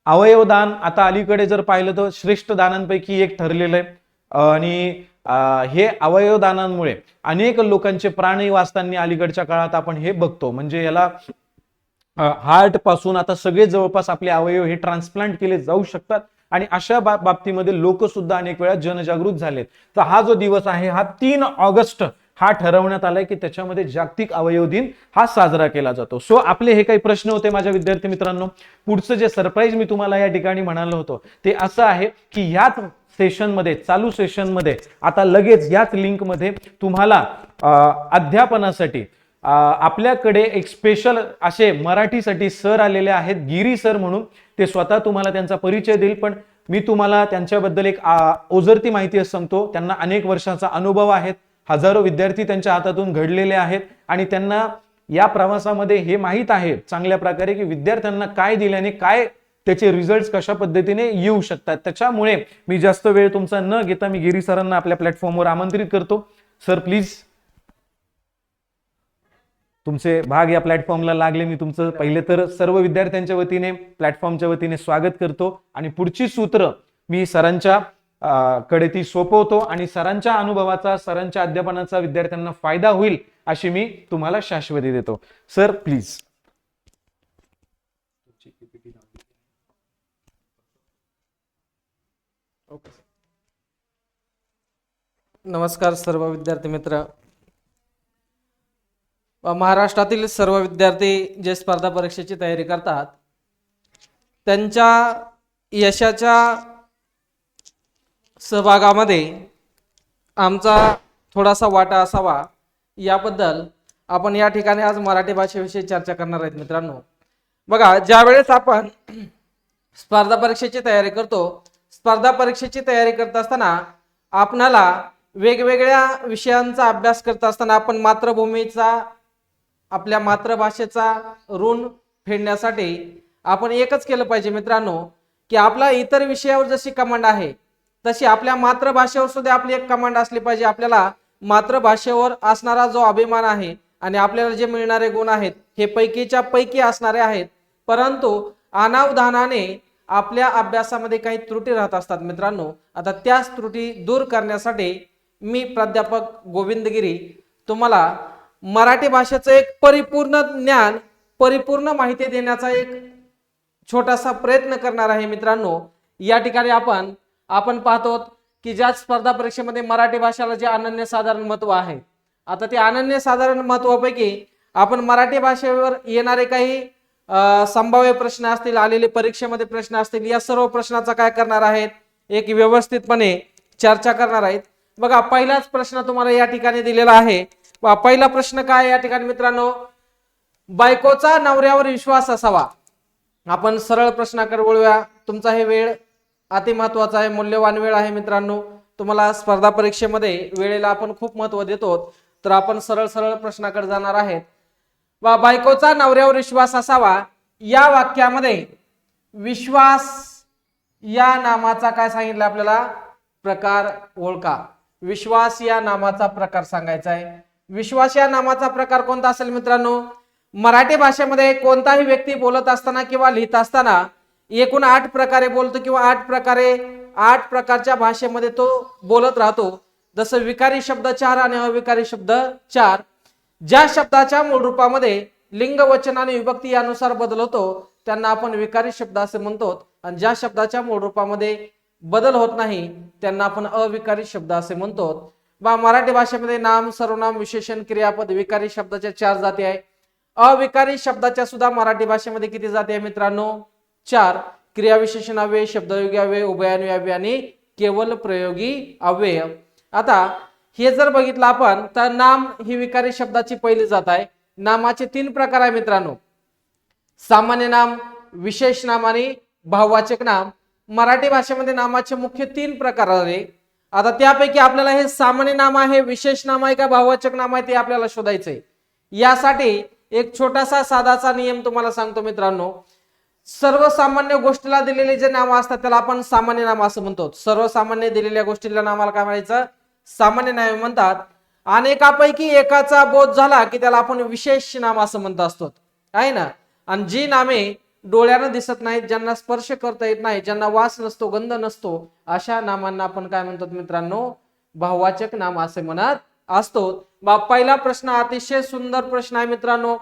अवयवदान आता अलीकडे जर पाहिलं तर श्रेष्ठ दानांपैकी एक ठरलेलं आहे. आणि हे अवयवदानांमुळे अनेक लोकांचे प्राणही वाचताना अलीकडच्या काळात आपण हे बघतो. म्हणजे याला हार्ट पासून आता सगळे जवळपास आपले अवयव हे ट्रान्सप्लांट केले जाऊ शकतात. आणि अशा बाबतीमध्ये लोक सुद्धा अनेक वेळा जनजागृत झालेत. तर हा जो दिवस आहे हा 3 ऑगस्ट हा ठरवण्यात आलाय की त्याच्यामध्ये जागतिक अवयव दिन हा साजरा केला जातो. सो आपले हे काही प्रश्न होते माझ्या विद्यार्थी मित्रांनो. पुढचं जे सरप्राईज मी तुम्हाला या ठिकाणी म्हणालो होतो ते असं आहे की याच सेशन मध्ये, चालू सेशन मध्ये आता लगेच याच लिंक मध्ये तुम्हाला अध्यापनासाठी आपल्याकडे एक स्पेशल असे मराठीसाठी सर आलेले आहेत, गिरी सर म्हणून. ते स्वतः तुम्हाला त्यांचा परिचय देईल, पण मी तुम्हाला त्यांच्याबद्दल एक ओझरती माहिती सांगतो. त्यांना अनेक वर्षाचा अनुभव आहे, हजारो विद्यार्थी त्यांच्या हातातून घडलेले आहेत आणि त्यांना या प्रवासामध्ये हे माहित आहे चांगल्या प्रकारे की विद्यार्थ्यांना काय दिल्याने काय त्याचे रिझल्ट कशा पद्धतीने येऊ शकतात. त्याच्यामुळे मी जास्त वेळ तुमचा न घेता मी गिरी सरांना आपल्या प्लॅटफॉर्मवर आमंत्रित करतो. सर प्लीज, तुमचे भाग या प्लॅटफॉर्मला लागले. मी तुमचं पहिले तर सर्व विद्यार्थ्यांच्या वतीने, प्लॅटफॉर्मच्या वतीने स्वागत करतो. आणि पुढची सूत्र मी सरांच्या कडे ती सोपवतो आणि सरांच्या अनुभवाचा, सरांच्या अध्यापनाचा विद्यार्थ्यांना फायदा होईल अशी मी तुम्हाला शाश्वती देतो. Sir please. नमस्कार सर्व विद्यार्थी मित्र. महाराष्ट्रातील सर्व विद्यार्थी जे स्पर्धा परीक्षेची तयारी करतात त्यांच्या यशाच्या सहभागामध्ये आमचा थोडासा वाटा असावा याबद्दल आपण या ठिकाणी आज मराठी भाषेविषयी चर्चा करणार आहेत. मित्रांनो बघा, ज्या वेळेस आपण स्पर्धा परीक्षेची तयारी करतो, स्पर्धा परीक्षेची तयारी करत असताना आपणाला वेगवेगळ्या विषयांचा अभ्यास करत असताना आपण मातृभूमीचा, आपल्या मातृभाषेचा ऋण फेडण्यासाठी आपण एकच केलं पाहिजे मित्रांनो, की आपला इतर विषयावर जशी कमांड आहे तशी आपल्या मातृभाषेवर सुद्धा आपली एक कमांड असली पाहिजे. आपल्याला मातृभाषेवर असणारा जो अभिमान आहे आणि आपल्याला जे मिळणारे गुण आहेत हे पैकीच्या पैकी असणारे आहेत, परंतु अनावधानाने आपल्या अभ्यासामध्ये काही त्रुटी राहत असतात मित्रांनो. आता त्याच त्रुटी दूर करण्यासाठी मी प्राध्यापक गोविंदगिरी तुम्हाला मराठी भाषेचं एक परिपूर्ण ज्ञान, परिपूर्ण माहिती देण्याचा एक छोटासा प्रयत्न करणार आहे मित्रांनो. या ठिकाणी आपण पाहतो की ज्या स्पर्धा परीक्षेमध्ये मराठी भाषेला जे अनन्यसाधारण महत्व आहे, आता ते अनन्यसाधारण महत्वापैकी आपण मराठी भाषेवर येणारे काही संभाव्य प्रश्न असतील, आलेले परीक्षेमध्ये प्रश्न असतील, या सर्व प्रश्नाचा काय करणार आहेत, एक व्यवस्थितपणे चर्चा करणार आहेत. बघा, पहिलाच प्रश्न तुम्हाला या ठिकाणी दिलेला आहे. पहिला प्रश्न काय या ठिकाणी मित्रांनो, बायकोचा नवऱ्यावर विश्वास असावा. आपण सरळ प्रश्नाकडे वळूया. तुमचा हे वेळ अति महत्वाचा आहे, मूल्यवान वेळ आहे मित्रांनो. तुम्हाला स्पर्धा परीक्षेमध्ये वेळेला आपण खूप महत्व देतो, तर आपण सरळ सरळ प्रश्नाकडे जाणार आहेत. बायकोचा नवऱ्यावर विश्वास असावा या वाक्यामध्ये विश्वास या नामाचा काय सांगितलं आपल्याला, प्रकार ओळखा. विश्वास या नामाचा प्रकार सांगायचा आहे. विश्वास या नामाचा प्रकार कोणता असेल मित्रांनो, मराठी भाषेमध्ये कोणताही व्यक्ती बोलत असताना किंवा लिहित असताना एकूण 8 प्रकारे बोलतो किंवा 8 प्रकारच्या भाषेमध्ये तो बोलत राहतो. जसं विकारी शब्द 4 आणि अविकारी शब्द 4. ज्या शब्दाच्या मूळ रूपामध्ये लिंग, वचन आणि विभक्ती यानुसार बदल होतो त्यांना आपण विकारी शब्द असे म्हणतो, आणि ज्या शब्दाच्या मूळ रूपामध्ये बदल होत नाही त्यांना आपण अविकारी शब्द असे म्हणतो. मराठी भाषेमध्ये नाम, सर्वनाम, विशेषण, क्रियापद, विकारी शब्दाच्या 4 जाती आहे. अविकारी शब्दाच्या सुद्धा मराठी भाषेमध्ये किती जाती आहे मित्रांनो, 4. क्रिया विशेषण अव्यय, शब्दयोगी अव्यय, उभयान्वयी अव्यय आणि केवल प्रयोगी अव्यय. आता हे जर बघितलं आपण तर नाम ही विकारी शब्दाची पहिली जात आहे. नामाचे 3 प्रकार आहे मित्रांनो, सामान्य नाम, विशेष नाम आणि भाववाचक नाम. मराठी भाषेमध्ये नामाचे मुख्य 3 प्रकार आहे. आता त्यापैकी आपल्याला हे सामान्य नाम आहे, विशेष नाम आहे का भाववाचक नाम आहे ते आपल्याला शोधायचंय. यासाठी एक छोटासा साधाचा नियम तुम्हाला सांगतो मित्रांनो. सर्वसामान्य गोष्टीला दिलेले जे नाम असतात त्याला आपण सामान्य नाम असं म्हणतो. सर्वसामान्य दिलेल्या गोष्टीला नामाला काय म्हणायचं, सामान्य नाम म्हणतात. अनेकापैकी एकाचा बोध झाला की त्याला आपण विशेष नाम असं म्हणत असतो, आहे ना. आणि जी नामे डोळ्यानं दिसत नाहीत, ज्यांना स्पर्श करता येत नाही, ज्यांना वास नसतो, गंध नसतो, अशा नामांना आपण काय म्हणतो मित्रांनो, भाववाचक नाम असे म्हणत असतो. पहिला प्रश्न अतिशय सुंदर प्रश्न आहे मित्रांनो,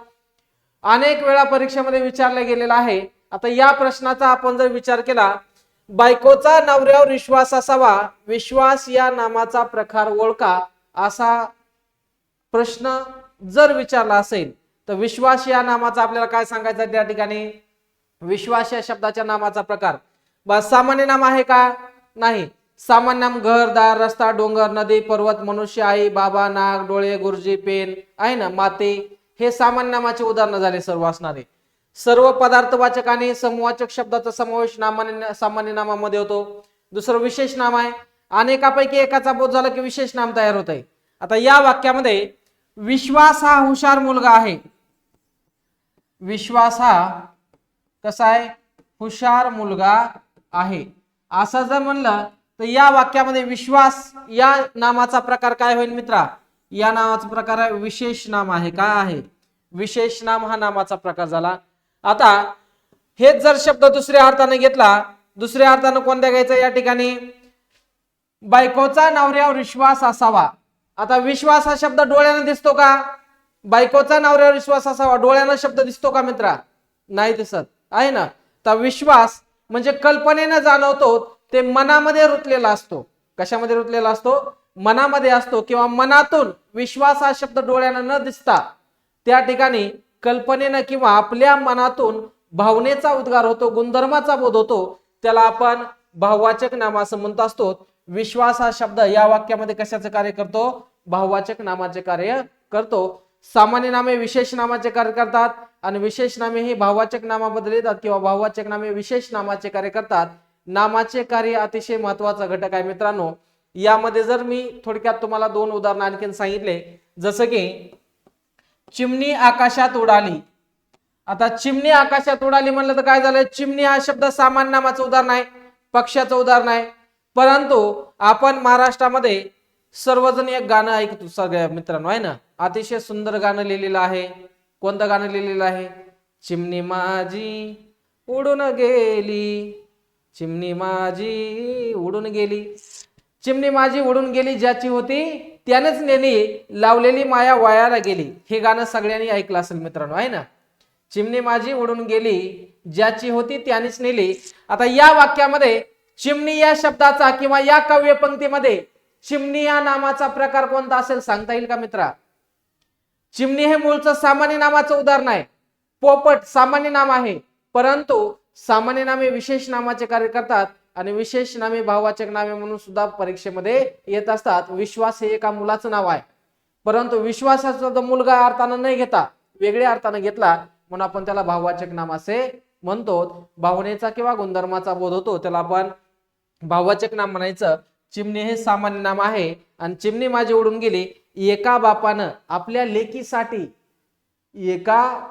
अनेक वेळा परीक्षेमध्ये विचारला गेलेला आहे. आता या प्रश्नाचा आपण जर विचार केला, बायकोचा नवऱ्यावर विश्वास असावा, विश्वास या नामाचा प्रकार ओळखा, असा प्रश्न जर विचारला असेल तर विश्वास या नामाचा आपल्याला काय सांगायचं त्या ठिकाणी, विश्वास या शब्दाच्या नामाचा प्रकार सामान्य नाम आहे का, नाही. सामान्य नाम घर, दार, रस्ता, डोंगर, नदी, पर्वत, मनुष्य, आई, बाबा, नाग, डोळे, गुरुजी, पेन, आहे ना, माते, हे सामान्य नामाचे उदाहरण झाले सर्व असणारे. सर्व पदार्थवाचक आणि समूहवाचक शब्दाचा समावेश सामान्य नामामध्ये होतो. दुसरं विशेष नाम आहे, अनेकापैकी एकाचा बोध झाला की विशेष नाम तयार होत आहे. आता या वाक्यामध्ये विश्वास हा हुशार मुलगा आहे. विश्वास हा कसा आहे, हुशार मुलगा आहे असं जर म्हणलं तर या वाक्यामध्ये विश्वास या नामाचा प्रकार काय होईल मित्रा, या नामाचा प्रकार आहे विशेष नाम आहे. काय आहे, विशेष नाम हा नामाचा प्रकार झाला. आता हेच जर शब्द दुसऱ्या अर्थाने घेतला, दुसऱ्या अर्थाने कोणत्या घ्यायचा या ठिकाणी, बायकोचा नवऱ्यावर विश्वास असावा. आता विश्वास हा शब्द डोळ्याने दिसतो का, बायकोचा नवऱ्यावर विश्वास असावा डोळ्याने शब्द दिसतो का मित्रा, नाही दिसत, आहे ना. तर विश्वास म्हणजे कल्पनेने जाणवतो, ते मनामध्ये रुतलेला असतो. कशामध्ये रुतलेला असतो, मनामध्ये असतो, किंवा मनातून विश्वास हा शब्द डोळ्याने न दिसता त्या ठिकाणी कल्पनेनं किंवा आपल्या मनातून भावनेचा उद्गार होतो, गुणधर्माचा बोध होतो, त्याला आपण भाववाचक नाम असं म्हणत असतो. विश्वास हा शब्द या वाक्यामध्ये कशाचे कार्य करतो, भाववाचक नामाचे कार्य करतो. सामान्य नामे विशेष नामाचे कार्य करतात आणि विशेष नामे हे भाववाचक नामाबद्दल येतात किंवा भाववाचक नामे विशेष नामाचे कार्य करतात. नामाचे कार्य अतिशय महत्वाचा घटक आहे मित्रांनो. यामध्ये जर मी थोडक्यात तुम्हाला 2 उदाहरण आणखीन सांगितले, जसं की चिमणी आकाशात उडाली. आता चिमणी आकाशात उडाली म्हणलं तर काय झालं, चिमणी हा शब्द सामान्य नामाचं उदाहरण आहे, पक्ष्याचं उदाहरण आहे. परंतु आपण महाराष्ट्रामध्ये सर्वजण एक गाणं ऐकतो सगळ्या मित्रांनो, आहे ना, अतिशय सुंदर गाणं लिहिलेलं आहे. कोणतं गाणं लिहिलेलं आहे, चिमणी माझी उडून गेली चिमणी माझी उडून गेली, चिमणी माझी उडून गेली, ज्याची होती त्यानेच नेली, लावलेली माया वायाला गेली. हे गाणं सगळ्यांनी ऐकलं असेल मित्रांनो, आहे ना. चिमणी माझी उडून गेली, ज्याची होती त्यानेच नेली. आता या वाक्यामध्ये चिमणी या शब्दाचा किंवा या काव्य पंक्तीमध्ये चिमणी या नामाचा प्रकार कोणता असेल सांगता येईल का मित्रा? चिमणी हे मूळचं सामान्य नामाचं उदाहरण आहे. पोपट सामान्य नाम आहे, परंतु सामान्य नामे विशेष नामाचे कार्य करतात आणि विशेष नामे भाववाचक नामे म्हणून सुद्धा परीक्षेमध्ये येत असतात. विश्वास हे एका मुलाचं नाव आहे, परंतु विश्वासाचा जो मुलगा अर्थानं नाही घेता वेगळ्या अर्थानं घेतला म्हणून आपण त्याला भाववाचक नाम असे म्हणतो. भावनेचा किंवा गुणधर्माचा बोध होतो त्याला आपण भाववाचक नाम म्हणायचं. चिमणी हे सामान्य नाम आहे आणि चिमणी माझी उडून गेली, एका बापानं आपल्या लेकीसाठी, एका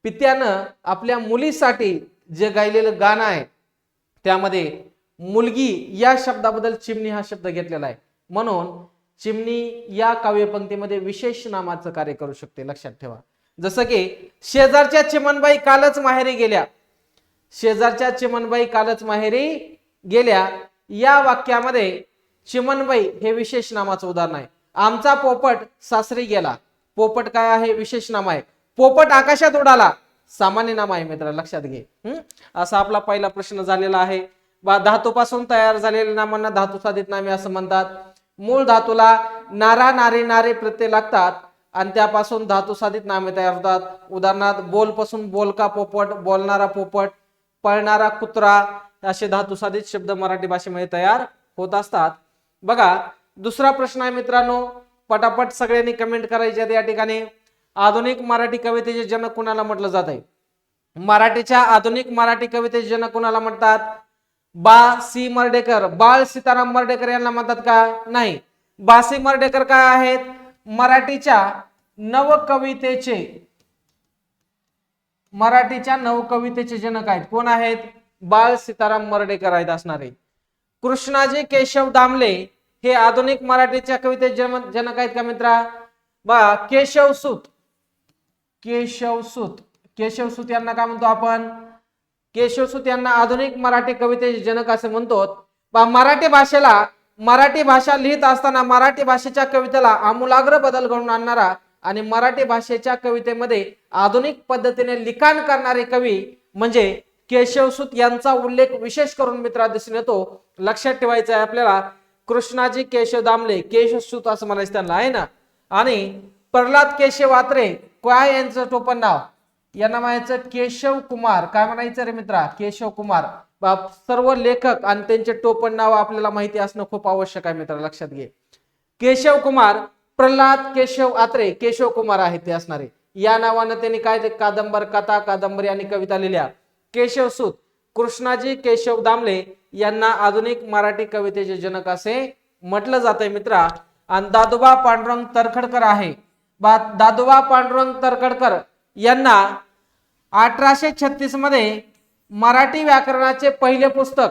पित्यानं आपल्या मुलीसाठी जे गायलेलं गाणं आहे त्यामध्ये मुलगी या शब्दाबद्दल चिमणी हा शब्द घेतलेला आहे. म्हणून चिमणी या काव्यपंक्तीमध्ये विशेष नामाचं कार्य करू शकते, लक्षात ठेवा. जसं की शेजारच्या चिमणबाई कालच माहेरी गेल्या, शेजारच्या चिमणबाई कालच माहेरी गेल्या या वाक्यामध्ये चिमणबाई हे विशेष नामाचं उदाहरण आहे. आमचा पोपट सासरी गेला, पोपट काय आहे? विशेष नाम आहे. पोपट आकाशात उडाला सामान्य नाम आहे मित्र, लक्षात घे. असा आपला पहिला प्रश्न झालेला आहे. धातूपासून तयार झालेल्या नामांना धातू साधित नामे असं म्हणतात. मूळ धातूला नारा नारी नारे प्रत्यय लागतात आणि त्यापासून धातू साधित नामे तयार होतात. उदाहरणार्थ बोल पासून बोलका पोपट, बोलणारा पोपट, पळणारा कुत्रा असे धातू साधित शब्द मराठी भाषेमध्ये तयार होत असतात. बघा दुसरा प्रश्न आहे मित्रांनो, पटापट सगळ्यांनी कमेंट करायचे या ठिकाणी. आधुनिक मराठी कवितेचे जनक कुणाला म्हटलं जात आहे? मराठीच्या आधुनिक मराठी कवितेचे जनक कुणाला म्हणतात? बा सी मर्डेकर, बाळ सीताराम मर्डेकर यांना म्हणतात का? नाही. बा सी मर्डेकर काय आहेत? मराठीच्या नवकवितेचे जनक आहेत. कोण आहेत? बाळ सीताराम मर्डेकर आहेत असणारे. कृष्णाजी केशव दामले हे आधुनिक मराठीच्या कवितेचे जनक आहेत का मित्रा? बा केशवसूत यांना काय म्हणतो आपण? केशवसूत यांना आधुनिक मराठी कवितेचे जनक असे म्हणतो. मराठी भाषेला, मराठी भाषा लिहित असताना मराठी भाषेच्या कवितेला आमूलाग्र बदल घडवून आणणारा आणि मराठी भाषेच्या कवितेमध्ये आधुनिक पद्धतीने लिखाण करणारे कवी म्हणजे केशवसूत यांचा उल्लेख विशेष करून मित्रा दिसून येतो. लक्षात ठेवायचं आहे आपल्याला. कृष्णाजी केशव दामले, केशवसूत असं म्हणायचं त्यांना, आहे ना. आणि प्रल्हाद केशव आत्रे काय यांचं टोपण नाव? यांना म्हणायचं केशव कुमार. काय म्हणायचं रे मित्रा? केशव कुमार. सर्व लेखक आणि त्यांचे टोपण नाव आपल्याला माहिती असणं खूप आवश्यक आहे मित्र, लक्षात घे. केशव कुमार, प्रल्हाद केशव आत्रे, केशव कुमार आहेत ते असणारे. या नावानं त्यांनी काय कादंबर, कथा, कादंबरी आणि कविता लिहिल्या. केशवसूत कृष्णाजी केशव दामले यांना आधुनिक मराठी कवितेचे जनक असे म्हटलं जातंय मित्रा. आणि दादोबा पांडुरंग तरखडकर आहे. दादोबा पांडुरंग तरखडकर यांना 1836 मध्ये मराठी व्याकरणाचे पहिले पुस्तक,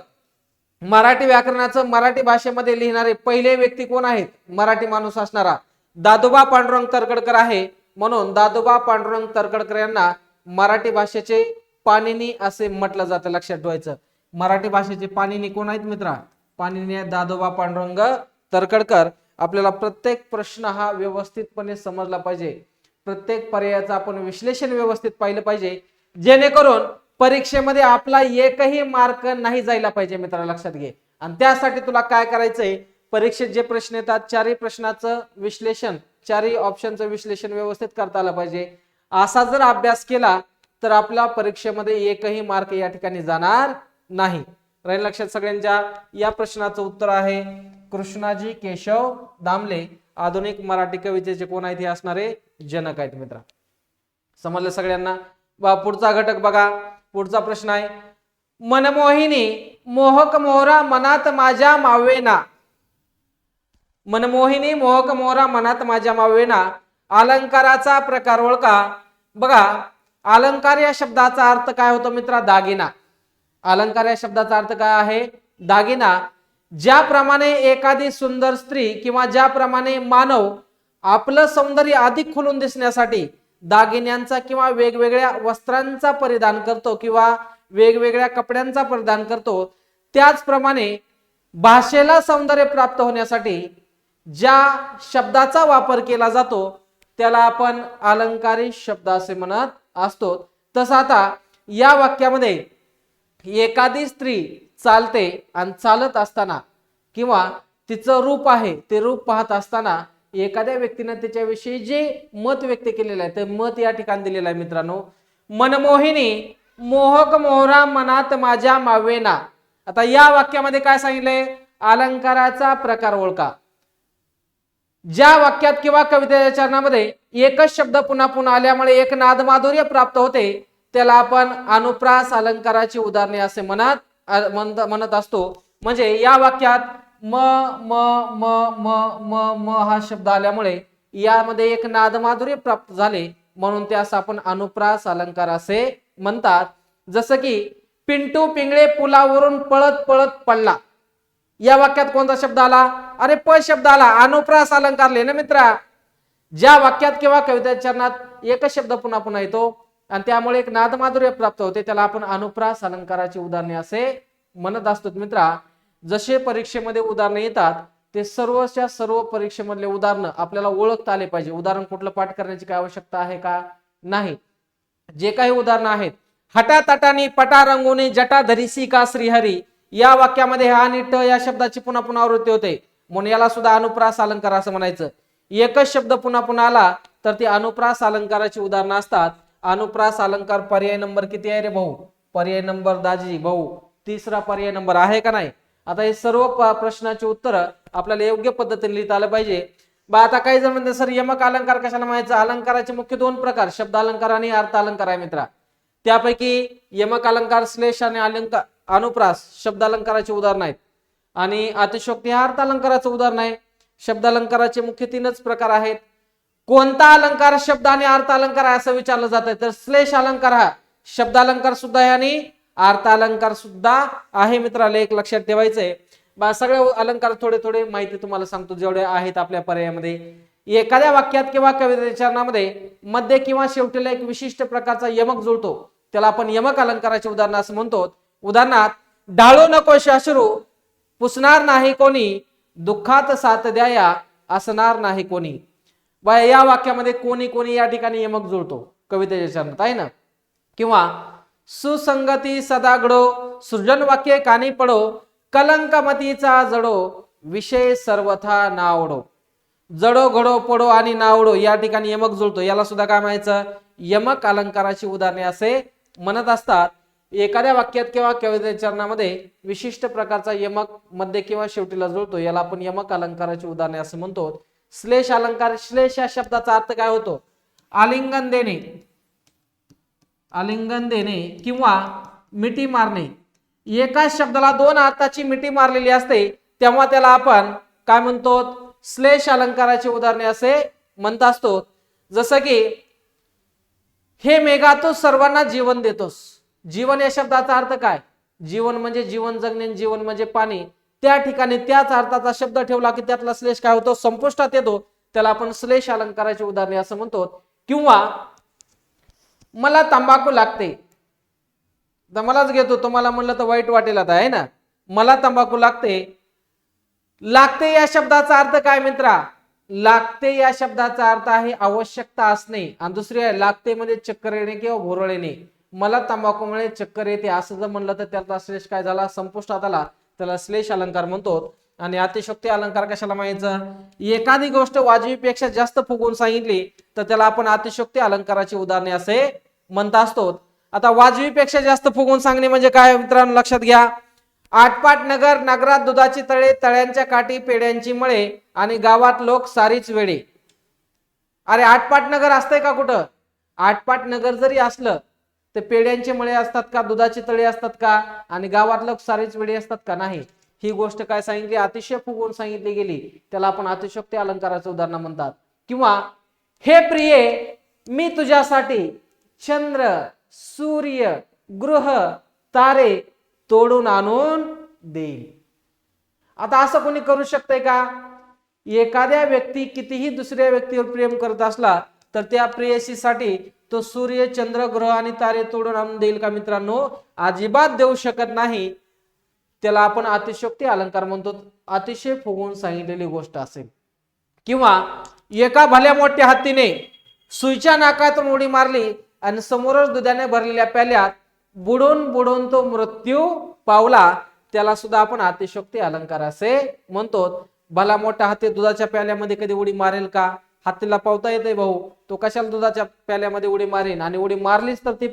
मराठी व्याकरणाचं मराठी भाषेमध्ये लिहिणारे पहिले व्यक्ती कोण आहेत? मराठी माणूस असणारा दादोबा पांडुरंग तरखडकर आहे. म्हणून दादोबा पांडुरंग तरखडकर यांना मराठी भाषेचे पाणिनी असे म्हटलं जातं, लक्षात ठेवायचं. मराठी भाषेचे पाणिनी कोण आहेत मित्रा? पाणिनी दादोबा पांडुरंग तरखडकर. आपल्याला प्रत्येक प्रश्न हा व्यवस्थितपणे समजला पाहिजे, प्रत्येक पर्यायाचं आपण विश्लेषण व्यवस्थित पाहिलं पाहिजे, जेणेकरून परीक्षेमध्ये आपला एकही मार्क नाही जायला पाहिजे मित्रांनो, लक्षात घे. आणि त्यासाठी तुला काय करायचंय, परीक्षेत जे प्रश्न येतात चारही प्रश्नाचं विश्लेषण, चारही ऑप्शनचं विश्लेषण व्यवस्थित करता आलं पाहिजे. असा जर अभ्यास केला तर आपल्या परीक्षेमध्ये एकही मार्क या ठिकाणी जाणार नाही. राहील लक्षात सगळ्यांच्या. या प्रश्नाचं उत्तर आहे कृष्णाजी केशव दामले. आधुनिक मराठी कवितेचे कोण आहेत? हे असणारे जनक आहेत मित्रा. समजलं सगळ्यांना? पुढचा घटक बघा. पुढचा प्रश्न आहे, मनमोहिनी मोहक मोहरा मनात माझ्या मावेना. मनमोहिनी मोहक मोहरा मनात माझ्या मावेना. अलंकाराचा प्रकार ओळखा. बघा अलंकार या शब्दाचा अर्थ काय होतो मित्रा? दागिना. अलंकार या शब्दाचा अर्थ काय आहे? दागिना. ज्याप्रमाणे एखादी सुंदर स्त्री किंवा ज्याप्रमाणे मानव आपलं सौंदर्य अधिक खुलून दिसण्यासाठी दागिन्यांचा किंवा वेगवेगळ्या वस्त्रांचा परिधान करतो किंवा वेगवेगळ्या कपड्यांचा परिधान करतो, त्याचप्रमाणे भाषेला सौंदर्य प्राप्त होण्यासाठी ज्या शब्दाचा वापर केला जातो त्याला आपण अलंकारिक शब्द असे म्हणत असतो. तसं आता या वाक्यामध्ये एखादी स्त्री चालते आणि चालत असताना किंवा तिचं रूप आहे ते रूप पाहत असताना एखाद्या व्यक्तीने त्याच्याविषयी जे मत व्यक्त केलेलं आहे ते मत या ठिकाणी दिलेलं आहे मित्रांनो. मनमोहिनी मोहक मोहरा मनात माझ्या मावेना. आता या वाक्यामध्ये काय सांगितलंय? अलंकाराचा प्रकार ओळखा. ज्या वाक्यात किंवा कवितेच्या चरणामध्ये एकच शब्द पुन्हा पुन्हा आल्यामुळे एक नादमाधुर्य प्राप्त होते त्याला आपण अनुप्रास अलंकाराची उदाहरणे असे म्हणत असतो. म्हणजे या वाक्यात म म म म म म हा शब्द आल्यामुळे यामध्ये एक नादमाधुर्य प्राप्त झाले म्हणून त्यास आपण अनुप्रास अलंकार असे म्हणतात. जसं की पिंटू पिंगळे पुलावरून पळत पळत पडला. या वाक्यात कोणता शब्द आला? अरे प शब्द आला. अनुप्रास अलंकार लिहि ना मित्रा. ज्या वाक्यात किंवा कवितेच्या चरणात एकच शब्द पुन्हा पुन्हा येतो आणि त्यामुळे एक नादमाधुर्य प्राप्त होते त्याला आपण अनुप्रास अलंकाराची उदाहरणे असे म्हणत असतो. मित्रा, जसे परीक्षेमध्ये उदाहरणे येतात ते सर्वच्या सर्व परीक्षेमधले उदाहरणं आपल्याला ओळखता आले पाहिजे. उदाहरण कुठलं पाठ करण्याची काय आवश्यकता आहे का? नाही. जे काही उदाहरणं आहेत, हटातटानी पटा रंगोनी जटा धरिसी का श्रीहरी, या वाक्यामध्ये हा आणि ट या शब्दाची पुन्हा पुन्हा आवृत्ती होते म्हणून याला सुद्धा अनुप्रास अलंकार असं म्हणायचं. एकच शब्द पुन्हा पुन्हा आला तर ती अनुप्रास अलंकाराची उदाहरणं असतात. अनुप्रास अलंकार पर्याय नंबर किती आहे रे भाऊ? पर्याय नंबर दाजी भाऊ तिसरा पर्याय नंबर आहे का नाही? आता हे सर्व प्रश्नाची उत्तर आपल्याला योग्य पद्धतीने लिहिता आलं पाहिजे. आता काही जण म्हणते सर यमक अलंकार कशाला म्हणायचं? अलंकाराचे मुख्य दोन प्रकार शब्द अलंकार आणि अर्थ अलंकार आहे मित्रा. त्यापैकी यमक अलंकार श्लेष आणि अलंकार अनुप्रास शब्द अलंकाराचे उदाहरण आहेत आणि अतिशयोक्ती हा अर्थ अलंकाराचं उदाहरण आहे. शब्द अलंकाराचे मुख्य तीनच प्रकार आहेत. कोणता अलंकार शब्द आणि अर्थ अलंकार आहे असं विचारलं जात आहे तर श्लेष अलंकार हा शब्द अलंकार सुद्धा आहे आणि अर्थ अलंकार सुद्धा आहे. मित्रांनो एक लक्षात ठेवायचंय. सगळे अलंकार थोडे थोडे माहिती तुम्हाला सांगतो जेवढे आहेत आपल्या पर्यायामध्ये. एखाद्या वाक्यात किंवा कवितेच्या चरणामध्ये मध्ये किंवा शेवटीला एक विशिष्ट प्रकारचा यमक जुळतो त्याला आपण यमक अलंकाराचे उदाहरण असं म्हणतो. उदाहरणार्थ ढाळू नको अश्रू पुसणार नाही कोणी, दुःखात साथ द्याया असणार नाही कोणी. या वाक्यामध्ये कोणी कोणी या ठिकाणी यमक जुळतो कवितेच्या चरणात आहे ना. किंवा सुसंगती सदा घडो सृजन वाक्य कानी पडो कलंकमतीचा जडो विषय सर्वथा नावडो. जडो घडो पडो आणि नावडो या ठिकाणी यमक जुळतो याला सुद्धा काय म्हणायचं? यमक अलंकाराची उदाहरणे असे म्हणत असतात. एखाद्या वाक्यात किंवा कवितेच्या चरणामध्ये विशिष्ट प्रकारचा यमक मध्ये किंवा शेवटीला जुळतो याला आपण यमक अलंकाराची उदाहरणे असं म्हणतो. श्लेष अलंकार श्लेष या शब्दाचा अर्थ काय होतो? आलिंगन देणे, आलिंगन देणे किंवा मिठी मारणे. एकाच शब्दाला दोन अर्थाची मिठी मारलेली असते तेव्हा त्याला आपण काय म्हणतो? श्लेष अलंकाराची उदाहरणे असे म्हणत असतो. जसं की हे मेघा तू सर्वांना जीवन देतोस. जीवन या शब्दाचा अर्थ काय? जीवन म्हणजे जीवन जगणे, जीवन म्हणजे पाणी. त्या ठिकाणी त्याच अर्थाचा शब्द ठेवला की त्यातला श्लेष काय होतो? संपुष्टात येतो. त्याला आपण श्लेष अलंकाराची उदाहरणे असं म्हणतो. किंवा मला तंबाखू लागते, तर मलाच घेतो, तुम्हाला म्हणलं तर वाईट वाटेल आता आहे ना. मला तंबाखू लागते. लागते या शब्दाचा अर्थ काय मित्रा? लागते या शब्दाचा अर्थ आहे आवश्यकता असणे आणि दुसरी आहे लागते म्हणजे चक्कर येणे किंवा भोरळ येणे. मला तंबाखूमुळे चक्कर येते असं जर म्हणलं तर त्याचा श्लेष काय झाला? संपुष्टात आला. त्याला श्लेष अलंकार म्हणतो. आणि अतिशयोक्ती अलंकार कशाला म्हणायचं? एखादी गोष्ट वाजवीपेक्षा जास्त फुगवून सांगितली तर त्याला आपण अतिशयोक्ती अलंकाराची उदाहरणे असे म्हणत असतो. आता वाजवीपेक्षा जास्त फुगवून सांगणे म्हणजे काय मित्रांनो लक्षात घ्या. आटपाट नगर, नगरात दुधाची तळे, तळ्यांच्या काठी पेड्यांची मळे आणि गावात लोक सारीच वेळे. अरे आटपाट नगर असतंय का कुठं? आटपाट नगर जरी असलं ते पेड्यांचे मळे असतात का? दुधाची तळे असतात का? आणि गावात लोक सारीच वेळे असतात का? नाही. ही गोष्ट काय सांगितली? अतिशय फुगवून सांगितली गेली त्याला आपण अतिशयोक्ती अलंकाराचं उदाहरण म्हणतात. किंवा हे प्रिये मी तुझ्यासाठी चंद्र, सूर्य, ग्रह, तारे तोडून आणून देईल. आता असं कोणी करू शकतंय का? एखाद्या व्यक्ती कितीही दुसऱ्या व्यक्तीवर प्रेम करत असला तर त्या प्रेयसीसाठी तो सूर्य, चंद्र, ग्रह आणि तारे तोडून आणून देईल का मित्रांनो? अजिबात देऊ शकत नाही. त्याला आपण अतिशयोक्ती अलंकार म्हणतो. अतिशय फुगवून सांगितलेली गोष्ट असेल. किंवा एका भल्या मोठ्या हत्तीने सुईच्या नाकातून उडी मारली आणि समोरच दुधाने भरलेल्या प्याल्यात बुडून बुडून तो मृत्यू पावला, त्याला सुद्धा आपण अतिशयोक्ती अलंकार असे म्हणतो. भला मोठा हत्ती दुधाच्या प्याल्यामध्ये कधी उडी मारेल का? हत्तीला पावता येते भाऊ, तो कशाला दुधाच्या प्याल्यामध्ये उडी मारेन? आणि उडी मारलीच तर ती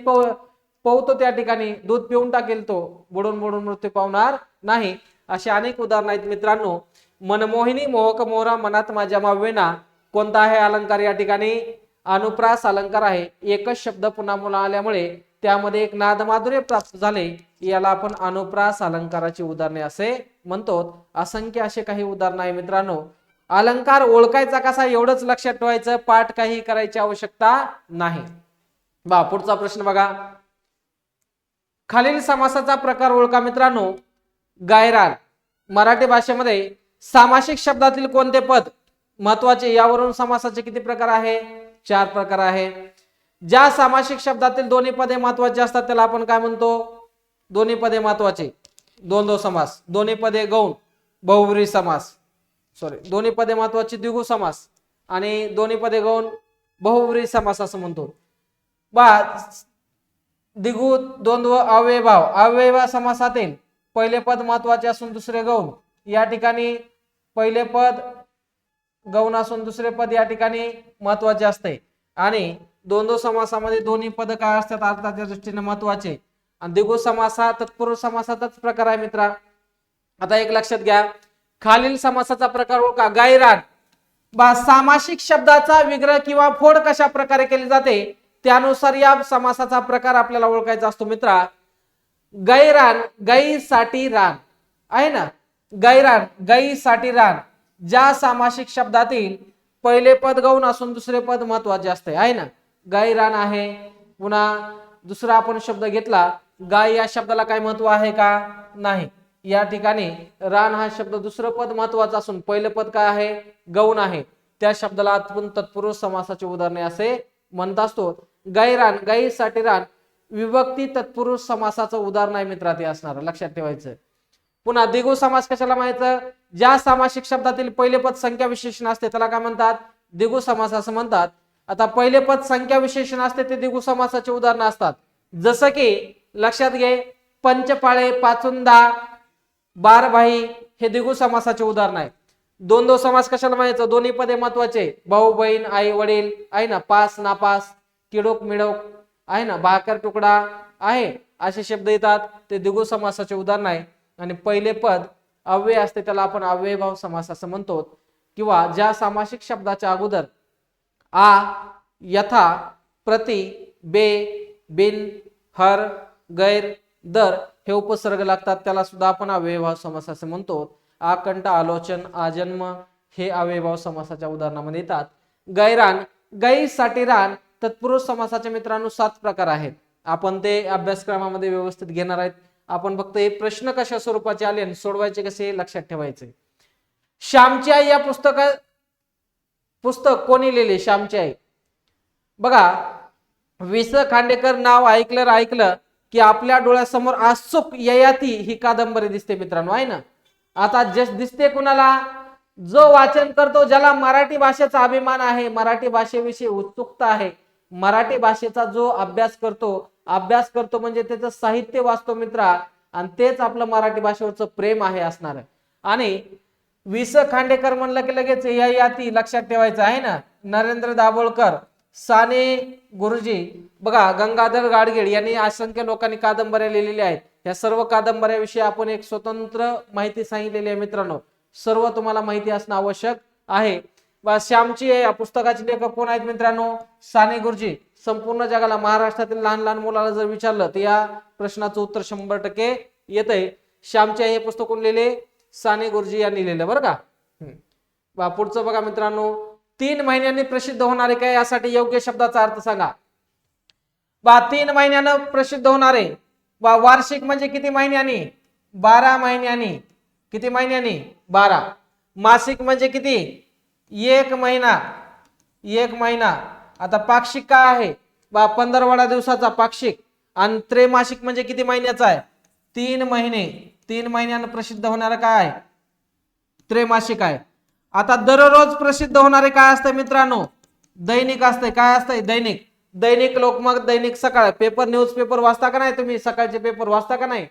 पवतो त्या ठिकाणी दूध पिऊन टाकेल, तो बुडून बुडून मृत्यू पावणार नाही. असे अनेक उदाहरण आहेत मित्रांनो. मनमोहिनी मोहक मोहरा मनात माझ्या मावेना कोणता आहे अलंकार? या ठिकाणी अनुप्रास अलंकार आहे. एकच शब्द पुन्हा पुन्हा आल्यामुळे त्यामध्ये एक नादमाधुर्य प्राप्त झाले, याला आपण अनुप्रास अलंकाराची उदाहरणे असे म्हणतो. असंख्य असे काही उदाहरण आहे मित्रांनो. अलंकार ओळखायचा कसा एवढंच लक्षात ठेवायचं, पाठ काही करायची आवश्यकता नाही. पुढचा प्रश्न बघा. खालील समासाचा प्रकार ओळखा मित्रांनो. गायरान. मराठी भाषेमध्ये सामासिक शब्दातील कोणते पद महत्वाचे? यावरून समासाचे किती प्रकार आहे? 4 प्रकार आहे. ज्या सामासिक शब्दातील दोन्ही पदे महत्वाचे असतात त्याला आपण काय म्हणतो? दोन्ही पदे महत्वाचे, द्वंद्व समास. दोन्ही पदे गौण, बहुव्रीही समास. दोन्ही पदे महत्वाची द्विगु समास आणि दोन्ही पदे गौण बहुव्रीही समास असं म्हणतो. द्विगु द्वंद्व अव्ययभाव. अव्ययभाव समासातील पहिले पद महत्वाचे असून दुसरे गौण. या ठिकाणी पहिले पद गौण असून दुसरे पद या ठिकाणी महत्वाचे असते. आणि द्वंद्व समासामध्ये दोन्ही पद काय असतात? अर्थाच्या दृष्टीने महत्वाचे. आणि द्विगु समास हा तत्पुरुष समासाचाच प्रकार आहे मित्रा. आता एक लक्षात घ्या, खालील समासाचा प्रकार ओळखा. गायरान. सामासिक शब्दाचा विग्रह किंवा फोड कशा प्रकारे केली जाते त्यानुसार या समासाचा प्रकार आपल्याला ओळखायचा असतो मित्रा. गायरान, गायीसाठी रान आहे ना. गायरान, गायीसाठी रान. ज्या सामासिक शब्दातील पहिले पद गौण असून दुसरे पद महत्वाचे असते आहे ना. गायरान आहे. पुन्हा दुसरा आपण शब्द घेतला गाय, या शब्दाला काय महत्व आहे का? नाही. या ठिकाणी रान हा शब्द दुसरं पद महत्वाचं असून पहिलं पद काय आहे? गौण आहे. त्या शब्दाला आपण तत्पुरुष समासाचे उदाहरणे असे म्हणत असतो. गायरान, गायीसाठी रान विभक्ती तत्पुरुष समासाचं उदाहरण आहे मित्रा ते असणार, लक्षात ठेवायचं. पुन्हा द्विगु समास कशाला म्हणायचं? ज्या सामासिक शब्दातील पहिले पद संख्या विशेषण असते त्याला काय म्हणतात? द्विगु समास असं म्हणतात. आता पहिले पद संख्या विशेषण असते ते द्विगु समासाचे उदाहरण असतात. जसं की लक्षात घे, पंचपाळे, पाचुंदा, बारभाई हे द्विगु समासाचे उदाहरण आहे. द्वंद्व समास कशाला म्हणायचं? दोन्ही पदे महत्वाचे, भाऊ बहीण, आई वडील आहे ना, पास नापास, किडोक मिडोक आहे ना, भाकर तुकडा आहे, असे शब्द येतात ते द्विगु समासाचे उदाहरण आहे. आणि पहिले पद अव्यय असते त्याला आपण अव्ययभाव समास असं म्हणतो. किंवा ज्या सामासिक शब्दाच्या अगोदर आ, यथा, प्रति, बे, बिन, हर, गैर, दर हे उपसर्ग लागतात त्याला सुद्धा आपण अव्ययभाव समास असे म्हणतो. आकंठ, आलोचन, आजन्म हे अव्ययभाव समासाच्या उदाहरणामध्ये येतात. गैरान, गायीसाठी रान तत्पुरुष समासाचे मित्रांनो 7 प्रकार आहेत. आपण ते अभ्यासक्रमामध्ये व्यवस्थित घेणार आहेत. आपण फक्त हे प्रश्न कशा स्वरूपाचे आले आणि सोडवायचे कसे हे लक्षात ठेवायचे. श्यामची आई या पुस्तक कोणी लिहिले? श्यामची आई. बघा, वि स खांडेकर नाव ऐकलं की आपल्या डोळ्यासमोर आसुक ययाती ही कादंबरी दिसते मित्रांनो आहे ना. आता दिसते कुणाला? जो वाचन करतो, ज्याला मराठी भाषेचा अभिमान आहे, मराठी भाषेविषयी उत्सुकता आहे, मराठी भाषेचा जो अभ्यास करतो म्हणजे त्याचं साहित्य वाचतो मित्रा, आणि तेच आपलं मराठी भाषेवरचं प्रेम आहे असणार. आणि वि स खांडेकर म्हणलं की लगेच ययाती लक्षात ठेवायचं आहे ना. नरेंद्र दाभोळकर, साने गुरुजी, बघा गंगाधर गाडगीळ यांनी असंख्य लोकांनी कादंबऱ्या लिहिलेल्या आहेत. या सर्व कादंबऱ्याविषयी आपण एक स्वतंत्र माहिती सांगितलेली आहे मित्रांनो. सर्व तुम्हाला माहिती असणं आवश्यक आहे. श्यामची या पुस्तकाचे लेखक कोण आहेत मित्रांनो? साने गुरुजी. संपूर्ण जगाला, महाराष्ट्रातील लहान लहान मुलाला जर विचारलं तर या प्रश्नाचं उत्तर 100% येतंय. श्यामची हे पुस्तक कोण लिहिले? साने गुरुजी यांनी लिहिलं बरं का. पुढचं बघा मित्रांनो, 3 महिन्यांनी प्रसिद्ध होणारे काय? यासाठी योग्य शब्दाचा अर्थ सांगा. 3 महिन्यानं प्रसिद्ध होणारे. वार्षिक म्हणजे किती महिन्यांनी? 12 महिन्यांनी. किती महिन्यांनी? 12. मासिक म्हणजे किती? 1 महिना. 1 महिना. आता पाक्षिक काय आहे? 15 दिवसाचा पाक्षिक. आणि त्रैमासिक म्हणजे किती महिन्याचा आहे? 3 महिने. 3 महिन्यानं प्रसिद्ध होणारं काय आहे? त्रैमासिक आहे. आता दररोज प्रसिद्ध होणारे काय असते मित्रांनो? दैनिक असते. काय असते? दैनिक. दैनिक लोकमत, दैनिक सकाळ. पेपर, न्यूज पेपर वाचता का नाही तुम्ही? सकाळचे पेपर वाचता का नाही?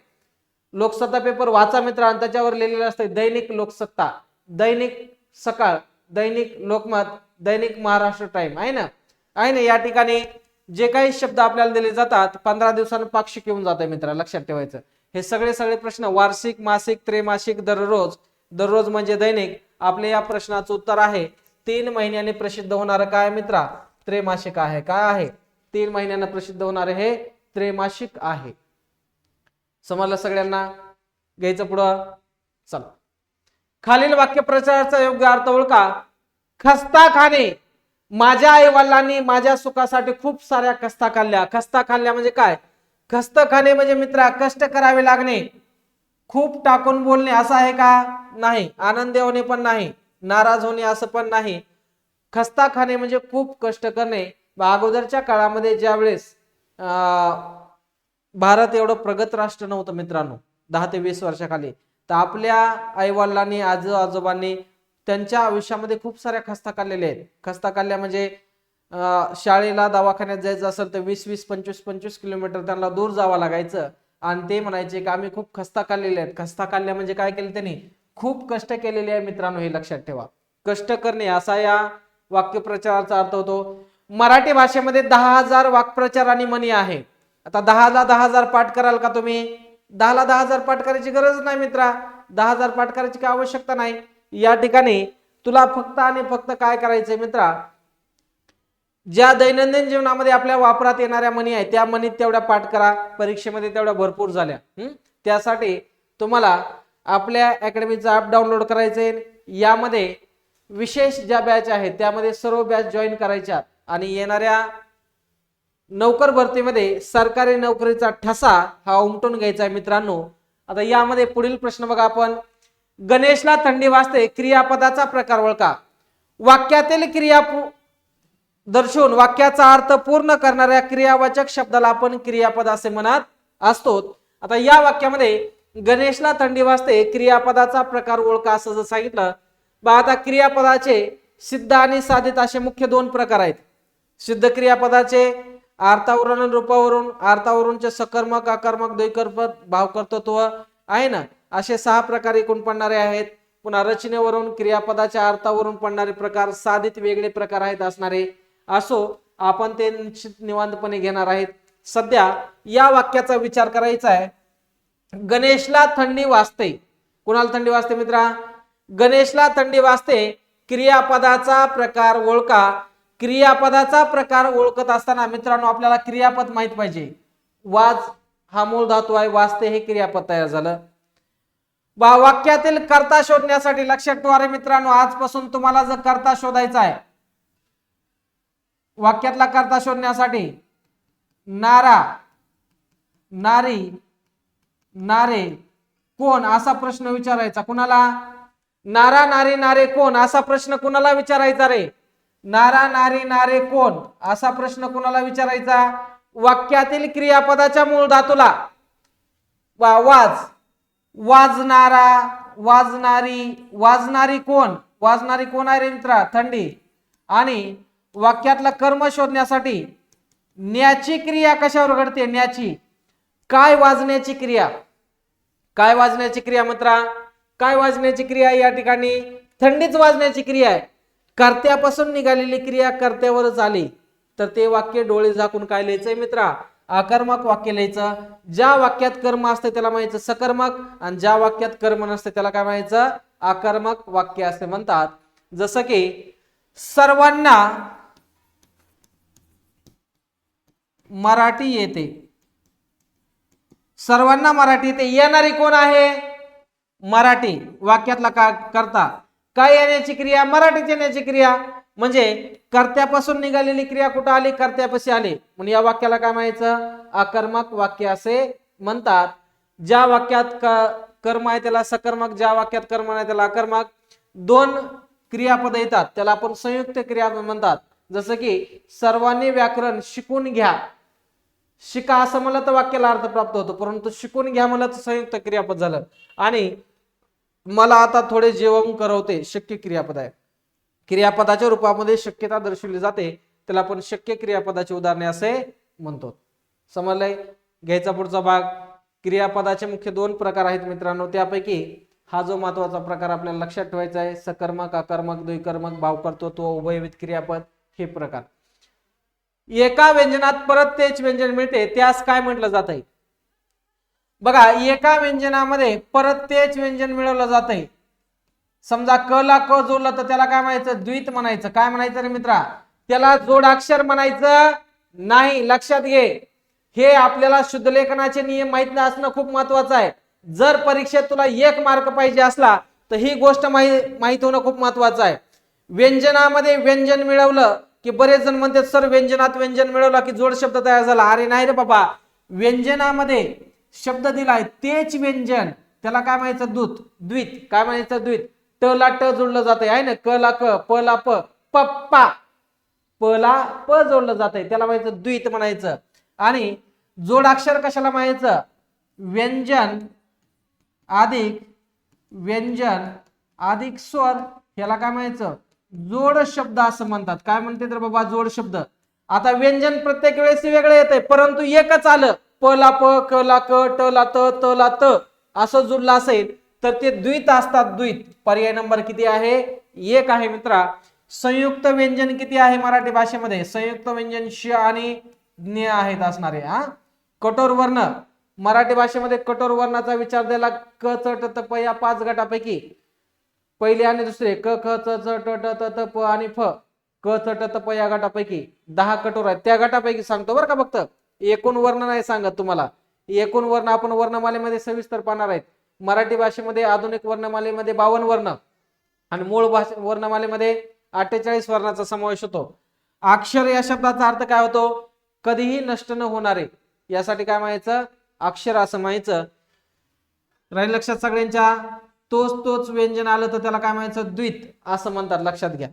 लोकसत्ता पेपर वाचा मित्रांनो, त्याच्यावर लिहिलेलं असते दैनिक लोकसत्ता, दैनिक सकाळ, दैनिक लोकमत, दैनिक महाराष्ट्र टाइम, आहे ना? आहे ना? या ठिकाणी जे काही शब्द आपल्याला दिले जातात 15 दिवसांनी पाक्षिक येऊन जाते मित्र, लक्षात ठेवायचं. हे सगळे प्रश्न वार्षिक, मासिक, त्रैमासिक, दररोज. दररोज म्हणजे दैनिक. आपल्या या प्रश्नाचं उत्तर आहे 3 महिन्यांनी प्रसिद्ध होणारं काय मित्रा? त्रैमासिक आहे. काय आहे? 3 महिन्यांना प्रसिद्ध होणारे हे त्रैमासिक आहे. समजलं सगळ्यांना? घ्यायचं पुढं. चला, खालील वाक्य प्रचाराचा योग्य अर्थ ओळखा. खस्ता खाणे. माझ्या आई वडिलांनी माझ्या सुखासाठी खूप साऱ्या खस्ता खाल्ल्या. खस्ता खाल्ल्या म्हणजे काय? खस्त खाणे म्हणजे मित्रा कष्ट करावे लागणे, खूप टाकून बोलणे असं आहे का? नाही. आनंदी होणे पण नाही, नाराज होणे असं पण नाही. खस्ता खाणे म्हणजे खूप कष्ट करणे. अगोदरच्या काळामध्ये ज्या वेळेस भारत एवढं प्रगत राष्ट्र नव्हतं मित्रांनो, 10 ते 20 वर्षाखाली, तर आपल्या आईवडिलांनी, आजोबांनी त्यांच्या आयुष्यामध्ये खूप साऱ्या खस्ता काढलेल्या आहेत. खस्ता काढल्या म्हणजे शाळेला, दवाखान्यात जायचं असेल तर 20-20, 25-25 किलोमीटर त्यांना दूर जावं लागायचं. आणि ते म्हणायचे की आम्ही खूप खस्ता काढलेले आहेत. खस्ता काढल्या म्हणजे काय केलं त्यांनी? खूप कष्ट केलेले आहे मित्रांनो, हे लक्षात ठेवा. कष्ट करणे असा या वाक्यप्रचाराचा अर्थ होतो. मराठी भाषेमध्ये 10,000 वाक्प्रचार आणि म्हणी आहे. आता 10ला 10,000 पाठ कराल का तुम्ही? 10ला 10,000 पाठ करायची गरज नाही मित्रा. 10,000 पाठ करायची काय आवश्यकता नाही. या ठिकाणी तुला फक्त आणि फक्त काय करायचंय मित्रा? ज्या दैनंदिन जीवनामध्ये आपल्या वापरात येणाऱ्या म्हणी आहेत त्या म्हणी तेवढ्या पाठ करा. परीक्षेमध्ये तेवढ्या भरपूर झाल्या. त्यासाठी तुम्हाला आपल्या अकॅडमीचा ऍप डाउनलोड करायचंय. यामध्ये विशेष ज्या बॅच आहेत त्यामध्ये सर्व बॅच जॉईन करायच्या आणि येणाऱ्या नोकर भरतीमध्ये सरकारी नोकरीचा ठसा हा उमटून घ्यायचा आहे मित्रांनो. आता यामध्ये पुढील प्रश्न बघा आपण. गणेशला थंडी वाजते, क्रियापदाचा प्रकार ओळखा. वाक्यातील क्रिया दर्शवून वाक्याचा अर्थ पूर्ण करणाऱ्या क्रियावाचक शब्दाला आपण क्रियापद असे म्हणत असतो. आता या वाक्यामध्ये गणेशला थंडी वाजते, क्रियापदाचा प्रकार ओळखा असं जर सांगितलं. आता क्रियापदाचे सिद्ध आणि साधित असे मुख्य 2 प्रकार आहेत. सिद्ध क्रियापदाचे अर्थावरून आणि रूपावरून, अर्थावरूनचे सकर्मक, आकर्मक, द्वैकर्मक, भावकर्तृत्व आहे ना, असे 6 प्रकार एकूण पडणारे आहेत. पुन्हा रचनेवरून, क्रियापदाच्या अर्थावरून पडणारे प्रकार, साधित वेगळे प्रकार आहेत असणारे. असो, आपण ते निश्चित निवांतपणे घेणार आहेत. सध्या या वाक्याचा विचार करायचा आहे. गणेशला थंडी वाजते. कुणाला थंडी वाजते मित्रा? गणेशला थंडी वाजते. क्रियापदाचा प्रकार ओळखा. क्रियापदाचा प्रकार ओळखत असताना मित्रांनो आपल्याला क्रियापद माहित पाहिजे. वाज हा मूळ धातू आहे, वाजते हे क्रियापद तयार झालं. वाक्यातील कर्ता शोधण्यासाठी लक्षात ठेवा रे मित्रांनो, आजपासून तुम्हाला जर कर्ता शोधायचा आहे, वाक्यातला कर्ता शोधण्यासाठी नारा, नारी, नारे, कोण असा प्रश्न विचारायचा. कुणाला? नारा, नारी, नारे, कोण असा प्रश्न कुणाला विचारायचा रे? नारा, नारी, नारे, कोण असा प्रश्न कुणाला विचारायचा? वाक्यातील क्रियापदाच्या मूळ धातूला. वाज, वाजणारा, वाजणारी, वाजणारी कोण? वाजणारी कोण आहे रे मित्रा? थंडी. आणि वाक्यातला कर्म शोधण्यासाठी न्याची क्रिया कशावर घडते? न्याची. काय वाजण्याची क्रिया? काय वाजण्याची क्रिया मित्रा? काय वाजण्याची क्रिया? या ठिकाणी थंडीच वाजण्याची क्रिया आहे. कर्त्यापासून निघालेली क्रिया कर्त्यावरच आली तर ते वाक्य डोळे झाकून काय लिहायचंय मित्रा? आकर्मक वाक्य लिहायचं. ज्या वाक्यात कर्म असते त्याला म्हणायचं सकर्मक, आणि ज्या वाक्यात कर्म नसते त्याला काय म्हणायचं? आकर्मक वाक्य असे म्हणतात. जसं की सर्वांना मराठी येते. सर्वांना मराठी येते. येणारी कोण आहे? मराठी. वाक्यातला करता. काय येण्याची क्रिया? मराठीत येण्याची क्रिया. म्हणजे कर्त्यापासून निघालेली क्रिया कुठं आली? कर्त्यापाशी आली. म्हणून या वाक्याला काय म्हणायचं? आकर्मक वाक्य असे म्हणतात. ज्या वाक्यात कर्म आहे त्याला सकर्मक, ज्या वाक्यात कर्म नाही त्याला आकर्मक. 2 क्रियापद येतात त्याला आपण संयुक्त क्रियापद म्हणतात. जसं की सर्वांनी व्याकरण शिकून घ्या. शिका असं म्हणलं तर वाक्याला अर्थ प्राप्त होतो, परंतु शिकून घ्या म्हणलं तर संयुक्त क्रियापद झालं. आणि मला आता थोडे जेवण करवते शक्य क्रियापद आहे. क्रियापदाच्या रूपामध्ये शक्यता दर्शवली जाते, त्याला आपण शक्य क्रियापदाची उदाहरणे असे म्हणतो. समजलंय? घ्यायचा पुढचा भाग. क्रियापदाचे मुख्य 2 प्रकार आहेत मित्रांनो. त्यापैकी हा जो महत्वाचा प्रकार आपल्याला लक्षात ठेवायचा आहे, सकर्मक, अकर्मक, द्विकर्मक, भावकर्तृत्व, उभयविध क्रियापद हे प्रकार. एका व्यंजनात परत तेच व्यंजन मिळते त्यास काय म्हटलं जातंय? बघा, एका व्यंजनामध्ये परत तेच व्यंजन मिळवलं जातंय. समजा क ला क जोडलं तर त्याला काय म्हणायचं? द्वित म्हणायचं. काय म्हणायचं रे मित्रा? त्याला जोडाक्षर म्हणायचं नाही. लक्षात घे, हे आपल्याला शुद्धलेखनाचे नियम माहित असणं खूप महत्वाचं आहे. जर परीक्षेत तुला 1 मार्क पाहिजे असला तर ही गोष्ट माहित होणं खूप महत्वाचं आहे. व्यंजनामध्ये व्यंजन मिळवलं की बरेच जण म्हणतात सर व्यंजनात व्यंजन मिळवला की जोड शब्द तयार झाला. अरे नाही रे बाबा, व्यंजनामध्ये शब्द दिलाय तेच व्यंजन, त्याला काय म्हणायचं? द्वित. काय म्हणायचं? द्वित. ट ला ट जोडलं जातंय आहे ना, क ला क, प ला प, पप्पा, प ला प जोडलं जातंय, त्याला म्हणायचं द्वित म्हणायचं. आणि जोडाक्षर कशाला म्हणायचं? व्यंजन अधिक स्वर, ह्याला काय म्हणायचं? जोड शब्द असं म्हणतात. काय म्हणते तर बाबा? जोड शब्द. आता व्यंजन प्रत्येक वेळेस वेगळं येतंय, परंतु एकच आलं, प ला प, क ला क, ट ला त, त ला त असं जुळलं असेल तर ते द्वित असतात. द्वित. पर्याय नंबर किती आहे? 1 आहे मित्रा. संयुक्त व्यंजन किती आहे मराठी भाषेमध्ये? संयुक्त व्यंजन श आणि ज्ञ आहेत असणारे. कठोर वर्ण मराठी भाषेमध्ये कठोर वर्णाचा विचार द्यायला क च ट त प या 5 गटापैकी पहिले आणि दुसरे क ख च च ट ट त त प आणि फ, क च ट त प या गटापैकी 10 कठोर आहेत. त्या गटापैकी सांगतो बरं का, फक्त एकूण वर्ण नाही सांगत तुम्हाला. एकूण वर्ण आपण वर्णमालेमध्ये सविस्तर पाहणार आहेत. मराठी भाषेमध्ये आधुनिक वर्णमालेमध्ये 52 वर्ण आणि मूळ वर्णमालेमध्ये 48 वर्णाचा समावेश होतो. अक्षर या शब्दाचा अर्थ काय होतो? कधीही नष्ट न होणारे. यासाठी काय म्हणायचं? अक्षर असं म्हणायचं. राहील लक्षात सगळ्यांच्या? तोच व्यंजन आलं तर त्याला काय म्हणायचं? द्वित असं म्हणतात. लक्षात घ्या.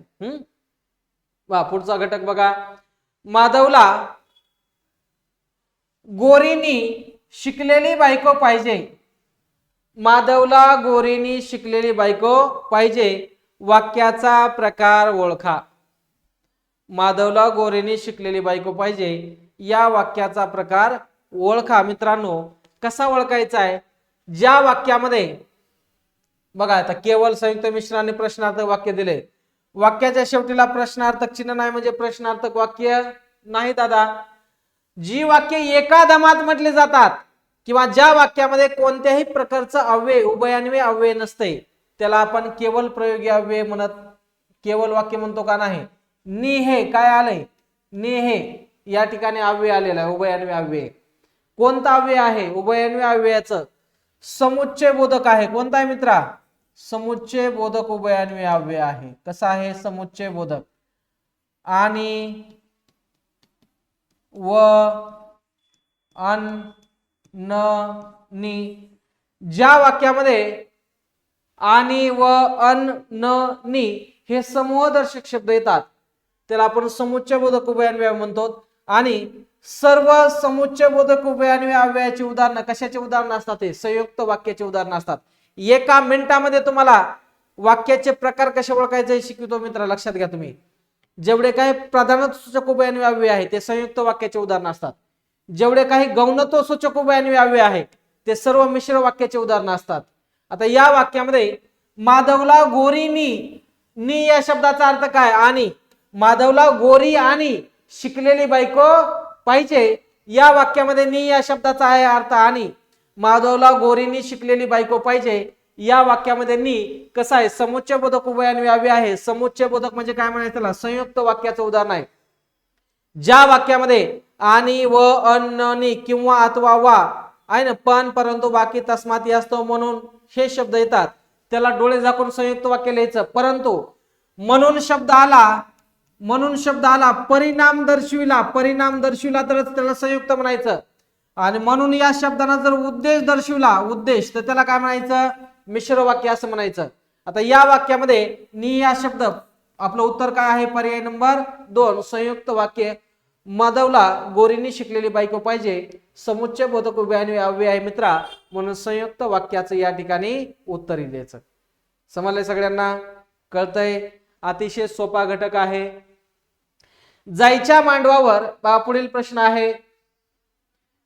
पुढचा घटक बघा. माधवला गोरीनी शिकलेली बायको पाहिजे. माधवला गोरीनी शिकलेली बायको पाहिजे. वाक्याचा प्रकार ओळखा. माधवला गोरीनी शिकलेली बायको पाहिजे या वाक्याचा प्रकार ओळखा. मित्रांनो, कसा ओळखायचा आहे? ज्या वाक्यामध्ये बघा, आता केवळ संयुक्त मिश्राने प्रश्नार्थक वाक्य दिले, वाक्याच्या शेवटीला प्रश्नार्थक चिन्ह नाही म्हणजे प्रश्नार्थक वाक्य नाही दादा. जी वाक्य एका दमात म्हटले जातात किंवा ज्या वाक्यामध्ये कोणत्याही प्रकारचं अव्यय उभयान्वय अव्यय नसते त्याला आपण केवळ प्रयोगी अव्यय म्हणत केवळ वाक्य म्हणतो का नाही? निहे काय आलंय? नेहे या ठिकाणी अव्यय आलेला आहे, उभयान्वय अव्यय. कोणता अव्यय आहे? उभयान्वय अव्ययाचं समुच्चय बोधक आहे. कोणता आहे मित्रा? समुच्चय बोधक उभयान्वय अव्यय आहे. कसा आहे? समुच्चय बोधक. आणि व अन न नी ज्या वाक्यामध्ये आणि व अन न नी हे समूहदर्शक शब्द येतात त्याला आपण समुच्चय बोधक उभयान्वय म्हणतो. आणि सर्व समुच्चय बोधक उभयान्वय अव्ययाची उदाहरणं कशाची उदाहरणं असतात? हे संयुक्त वाक्याची उदाहरणं असतात. एका मिनिटामध्ये तुम्हाला वाक्याचे प्रकार कसे ओळखायचे शिकवतो मित्र. लक्षात घ्या तुम्ही. जेवढे काही प्राधान्य सूचक उभयान्वय अव्यय आहे ते संयुक्त वाक्याचे उदाहरणं असतात. जेवढे काही गौणत्व सूचक उभयान्वय अव्यय आहे ते सर्व मिश्र वाक्याचे उदाहरणं असतात. आता या वाक्यामध्ये माधवला गोरीनी नी या शब्दाचा अर्थ काय? आणि माधवला गोरी आणि शिकलेली बायको पाहिजे या वाक्यामध्ये नी या शब्दाचा आहे अर्थ आणि माधवला गोरीनी शिकलेली बायको पाहिजे या वाक्यामध्ये नी कसा आहे? समुच्चय बोधक उभयान्वय अव्यय आहे. समुच्चय बोधक म्हणजे काय म्हणायचं त्याला? संयुक्त वाक्याचं उदाहरण आहे. ज्या वाक्यामध्ये आणि व अन नी किंवा अथवा वा आहे ना पण परंतु बाकी तस्मात असतो म्हणून हे शब्द येतात त्याला डोळे झाकून संयुक्त वाक्य लिहायचं. परंतु म्हणून शब्द आला परिणाम दर्शविला तरच त्याला संयुक्त म्हणायचं. आणि म्हणून या शब्दानं जर उद्देश दर्शविला तर त्याला काय म्हणायचं? मिश्र वाक्य असं म्हणायचं. आता या वाक्यामध्ये नी या शब्द आपलं उत्तर काय आहे? पर्याय नंबर 2 संयुक्त वाक्य माधवला गोरीनी शिकलेली बायको पाहिजे, समुच्चय बोधक उभे आणि अव्यय आहे मित्रा, म्हणून संयुक्त वाक्याचं या ठिकाणी उत्तर द्यायचं. समजलंय सगळ्यांना? कळतंय? अतिशय सोपा घटक आहे. जायच्या मांडवावर पुढील प्रश्न आहे.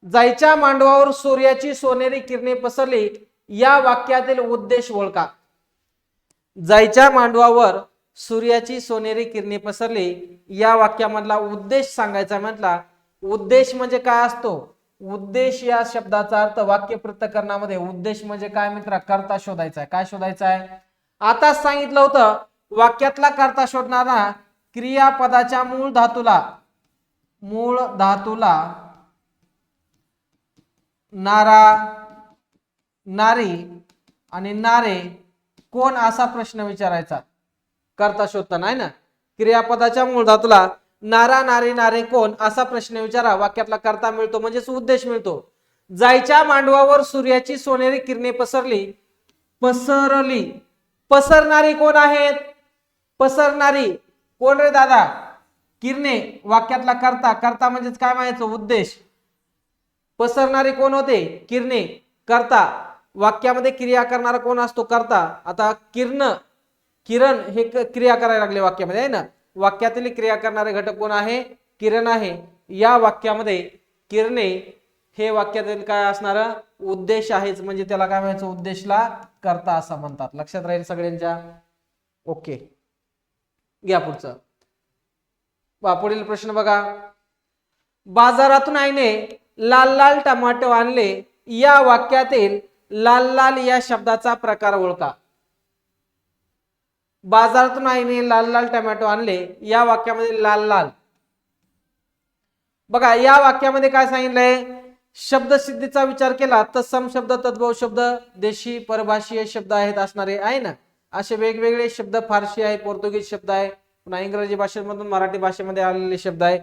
जायच्या मांडवावर सूर्याची सोनेरी किरणे पसरली, या वाक्यातील उद्देश ओळखा. जायच्या मांडवावर सूर्याची सोनेरी किरणे पसरली, या वाक्यामधला उद्देश सांगायचा म्हटला. उद्देश म्हणजे काय असतो? उद्देश या शब्दाचा अर्थ वाक्य पृथक्करणामध्ये उद्देश म्हणजे काय मित्रा? कर्ता शोधायचा आहे. काय शोधायचा आहे? आता सांगितलं होतं वाक्यातला कर्ता शोधणारा क्रियापदाच्या मूळ धातूला नारा, नारी आणि नारे कोण असा प्रश्न विचारायचा कर्ता शोधताना, आहे ना. क्रियापदाच्या मूळ धातूला नारा, नारी, नारे कोण असा प्रश्न विचारा, वाक्यातला कर्ता मिळतो म्हणजेच उद्देश मिळतो. जायच्या मांडवावर सूर्याची सोनेरी किरणे पसरली. पसरणारी कोण आहेत? पसरणारी कोण रे दादा? किरणे, वाक्यातला कर्ता म्हणजेच काय म्हणायचं? उद्देश. पसरणारी कोण होते? किरणे, कर्ता. वाक्यामध्ये क्रिया करणारा कोण असतो? कर्ता. आता किरण हे क्रिया करायला लागले वाक्यामध्ये, आहे ना. वाक्यातील क्रिया करणारे घटक कोण आहे? किरण आहे. या वाक्यामध्ये किरणे हे वाक्यातील काय असणार? उद्देश आहेच, म्हणजे त्याला काय म्हणायचं? उद्देशला कर्ता असं म्हणतात. लक्षात राहील सगळ्यांच्या? ओके, घ्या पुढचं. पुढील प्रश्न बघा. बाजारातून आईने लाल लाल टमाटो आणले, या वाक्यातील लाल लाल या शब्दाचा प्रकार ओळखा. बाजारातून आईने लाल लाल टोमॅटो आणले, या वाक्यामध्ये लाल लाल बघा. या वाक्यामध्ये काय सांगितलंय? शब्दसिद्धीचा विचार केला तर सम शब्द, तद्भव शब्द, देशी परभाषीय शब्द आहेत असणारे, आहे ना. असे वेगवेगळे शब्द, फारसी आहे, पोर्तुगीज शब्द आहे, पुन्हा इंग्रजी भाषेमधून मराठी भाषेमध्ये आलेले शब्द आहे,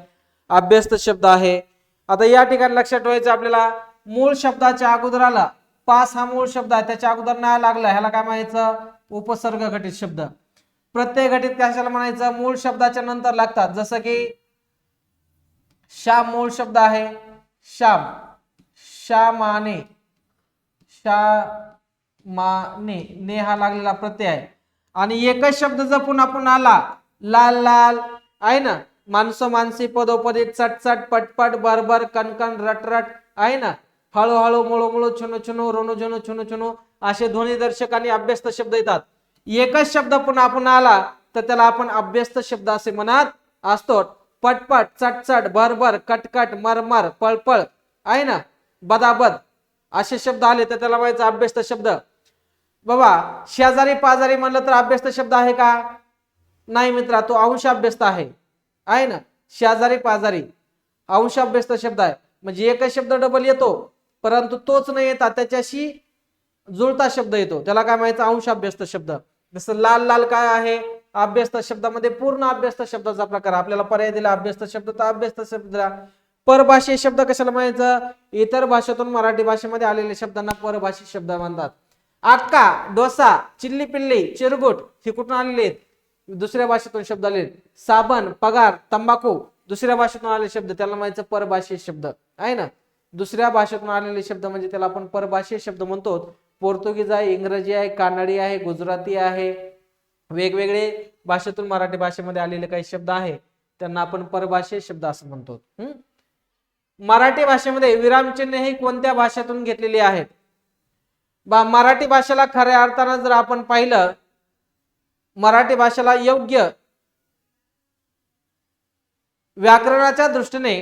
अभ्यस्त शब्द आहे. आता या ठिकाणी लक्षात ठेवायचं आपल्याला, मूळ शब्दाच्या अगोदर आला पास हा मूळ शब्द आहे, त्याच्या अगोदर नाही लागला, ह्याला काय म्हणायचं? उपसर्ग घटित शब्द. प्रत्यय घटित कशाला म्हणायचं? मूळ शब्दाच्या नंतर लागतात. जसं की श्याम मूळ शब्द आहे, श्याम, श्यामाने, श्यामाने, ने हा लागलेला प्रत्यय आहे. आणि एकच शब्द जर पुन्हा पुन्हा आला, लाल लाल, आहे ना, माणसं माणसी, पदोपदी, चटचट, पटपट, बरबर, कणकण, रटरट, आहे ना, हळूहळू, मुळू छुनू छुनू, रोनू झुनू, छुनू छुनू, असे ध्वनिदर्शक आणि अभ्यस्त शब्द येतात. एकच शब्द पुन्हा पुन्हा आला तर त्याला आपण अभ्यस्त शब्द असे म्हणत असतो. पटपट, चटचट, भरभर, कटकट, मरमर, पळपळ, आहे ना, बदाबद, असे शब्द आले तर त्याला म्हणायचं अभ्यस्त शब्द. बाबा शेजारी पाजारी म्हणलं तर अभ्यस्त शब्द आहे का? नाही मित्रा, तो अंश अभ्यस्त आहे, आहे ना. शेजारी पाजारी अंश अभ्यस्त शब्द आहे, म्हणजे एकच शब्द डबल येतो परंतु तोच नाही येतात, त्याच्याशी जुळता शब्द येतो, त्याला काय म्हणायचं? अंश अभ्यस्त शब्द. जसं लाल लाल काय आहे? अभ्यस्त शब्दामध्ये पूर्ण अभ्यस्त शब्दाचा प्रकार. आपल्याला पर्याय दिला अभ्यस्त शब्द, तर अभ्यस्त शब्द दिला. परभाषीय शब्द कशाला म्हणायचं? इतर भाषेतून मराठी भाषेमध्ये आलेल्या शब्दांना परभाषी शब्द म्हणतात. अक्का, डोसा, चिल्ली पिल्ली, चिरगुट हे कुठून आलेले आहेत? दुसऱ्या भाषेतून शब्द आले. साबण, पगार, तंबाखू दुसऱ्या भाषेतून आलेले शब्द, त्याला म्हणायचं परभाषीय शब्द, आहे ना. दुसऱ्या भाषेतून आलेले शब्द म्हणजे त्याला आपण परभाषीय शब्द म्हणतो. पोर्तुगीज आहे, इंग्रजी आहे, कानडी आहे, गुजराती आहे, वेगवेगळे भाषेतून मराठी भाषेमध्ये आलेले काही शब्द आहे त्यांना आपण परभाषीय शब्द असं म्हणतो. मराठी भाषेमध्ये विरामचिन्ह हे कोणत्या भाषेतून घेतलेली आहेत? मराठी भाषेला खऱ्या अर्थानं जर आपण पाहिलं, मराठी भाषेला योग्य व्याकरणाच्या दृष्टीने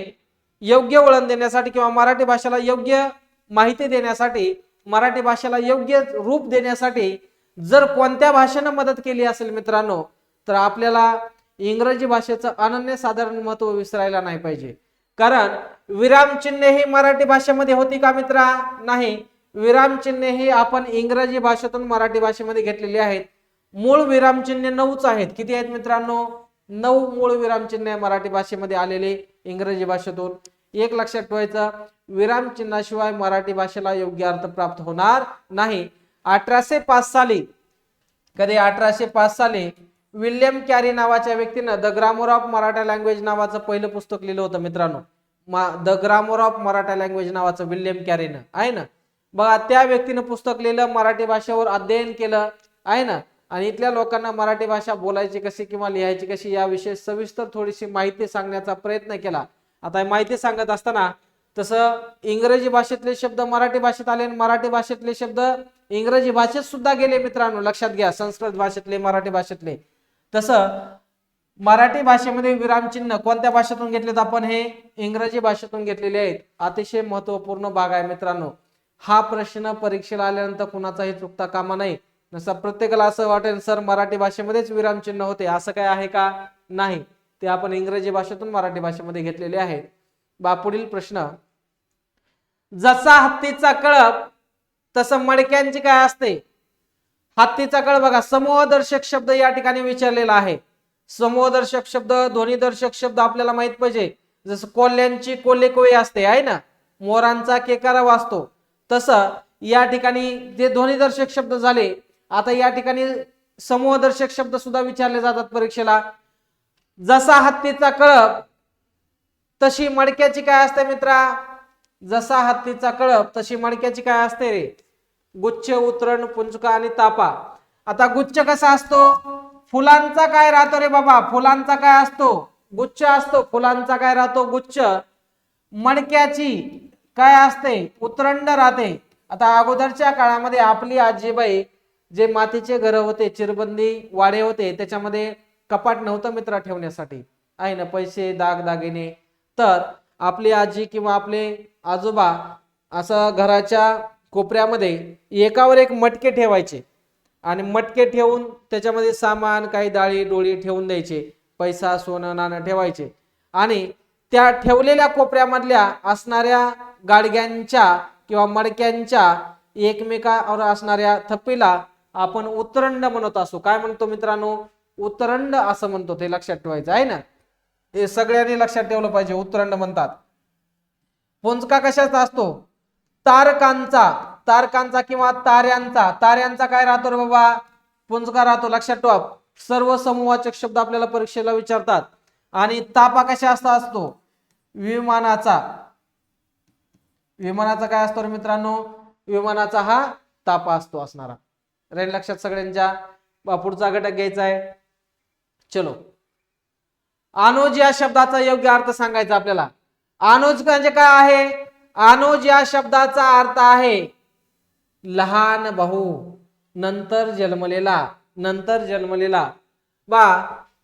योग्य वळण देण्यासाठी किंवा मराठी भाषेला योग्य माहिती देण्यासाठी, मराठी भाषेला योग्य रूप देण्यासाठी जर कोणत्या भाषेनं मदत केली असेल मित्रांनो, तर आपल्याला इंग्रजी भाषेचं अनन्यसाधारण महत्व विसरायला नाही पाहिजे. कारण विरामचिन्हे ही मराठी भाषेमध्ये होती का मित्रा? नाही. विरामचिन्हे ही आपण इंग्रजी भाषेतून मराठी भाषेमध्ये घेतलेली आहेत. मूळ विरामचिन्हे 9च आहेत. किती आहेत मित्रांनो? 9 मूळ विरामचिन्हे मराठी भाषेमध्ये आलेले इंग्रजी भाषेतून. एक लक्षात ठेवायचं, विरामचिन्हाशिवाय मराठी भाषेला योग्य अर्थ प्राप्त होणार नाही. 1805 साली, कधी 1805 साली विल्यम कॅरी नावाच्या व्यक्तीनं the grammar of Maratha language नावाचं पहिलं पुस्तक लिहिलं होतं मित्रांनो. The grammar of Maratha language नावाचं विल्यम कॅरीनं आहे ना. बघा त्या व्यक्तीनं पुस्तक लिहिलं, मराठी भाषेवर अध्ययन केलं आहे ना, आणि इथल्या लोकांना मराठी भाषा बोलायची कशी किंवा लिहायची कशी याविषयी सविस्तर थोडीशी माहिती सांगण्याचा प्रयत्न केला. आता माहिती सांगत असताना तसं इंग्रजी भाषेतले शब्द मराठी भाषेत आले आणि मराठी भाषेतले शब्द इंग्रजी भाषेत सुद्धा गेले मित्रांनो, लक्षात घ्या. संस्कृत भाषेतले मराठी भाषेतले. तसं मराठी भाषेमध्ये विरामचिन्ह कोणत्या भाषेतून घेतलेत आपण? हे इंग्रजी भाषेतून घेतलेले आहेत. अतिशय महत्वपूर्ण भाग आहे मित्रांनो. हा प्रश्न परीक्षेला आल्यानंतर कुणाचाही चुकता कामा नाही. नसं प्रत्येकाला असं वाटेल सर मराठी भाषेमध्येच विरामचिन्ह होते, असं काय आहे का? नाही, ते आपण इंग्रजी भाषेतून मराठी भाषेमध्ये घेतलेले आहे. पुढील प्रश्न, जसा हत्तीचा कळप तसं मडक्यांची काय असते? हत्तीचा कळप बघा समूहदर्शक शब्द या ठिकाणी विचारलेला आहे. समूहदर्शक शब्द, ध्वनिदर्शक शब्द आपल्याला माहित पाहिजे. जसं कोल्ह्यांची कोल्हे कोळी असते आहे ना, मोरांचा केकारा वाजतो, तसं या ठिकाणी जे ध्वनिदर्शक शब्द झाले. आता या ठिकाणी समूहदर्शक शब्द सुद्धा विचारले जातात परीक्षेला. जसा हत्तीचा कळप तशी मडक्याची काय असते मित्रा? जसा हत्तीचा कळप तशी मडक्याची काय असते रे? गुच्छ, उतरण, पुंजका आणि तापा. आता गुच्छ कसा असतो? फुलांचा काय राहतो रे बाबा? फुलांचा काय असतो? गुच्छ असतो. फुलांचा काय राहतो? गुच्छ. मडक्याची काय असते? उतरंड राहते. आता अगोदरच्या काळामध्ये आपली आजीबाई जे मातीचे घर होते, चिरबंदी वाडे होते, त्याच्यामध्ये कपाट नव्हतं मित्रा ठेवण्यासाठी आहे ना, पैसे दागदागिने. तर आपली आजी किंवा आपले आजोबा असं घराच्या कोपऱ्यामध्ये एकावर एक मटके ठेवायचे आणि मटके ठेवून त्याच्यामध्ये सामान, काही डाळी डोळी ठेवून द्यायचे, पैसा सोनं नाणं ठेवायचे. आणि त्या ठेवलेल्या कोपऱ्यामधल्या असणाऱ्या गाडग्यांच्या किंवा मडक्यांच्या एकमेकावर असणाऱ्या थप्पीला आपण उतरंड म्हणत असो. काय म्हणतो मित्रांनो? उतरंड असं म्हणतो. ते लक्षात ठेवायचं आहे ना, हे सगळ्यांनी लक्षात ठेवलं पाहिजे. उतरंड म्हणतात. पुंजका कशाचा असतो? तारकांचा. तारकांचा किंवा ताऱ्यांचा. ताऱ्यांचा काय राहतो रे बाबा? पुंजका राहतो. लक्षात ठेवा. सर्व समूहाचे शब्द आपल्याला परीक्षेला विचारतात. आणि तापा कशा असतो? विमानाचा. विमानाचा काय असतो रे मित्रांनो? विमानाचा हा तापा असतो असणारा. राहील लक्षात सगळ्यांच्या. पुढचा घटक घ्यायचा आहे. चलो, अनुज या शब्दाचा योग्य अर्थ सांगायचा आपल्याला. अनुज म्हणजे काय आहे? अनुज या शब्दाचा अर्थ आहे लहान भाऊ, नंतर जन्मलेला. नंतर जन्मलेला.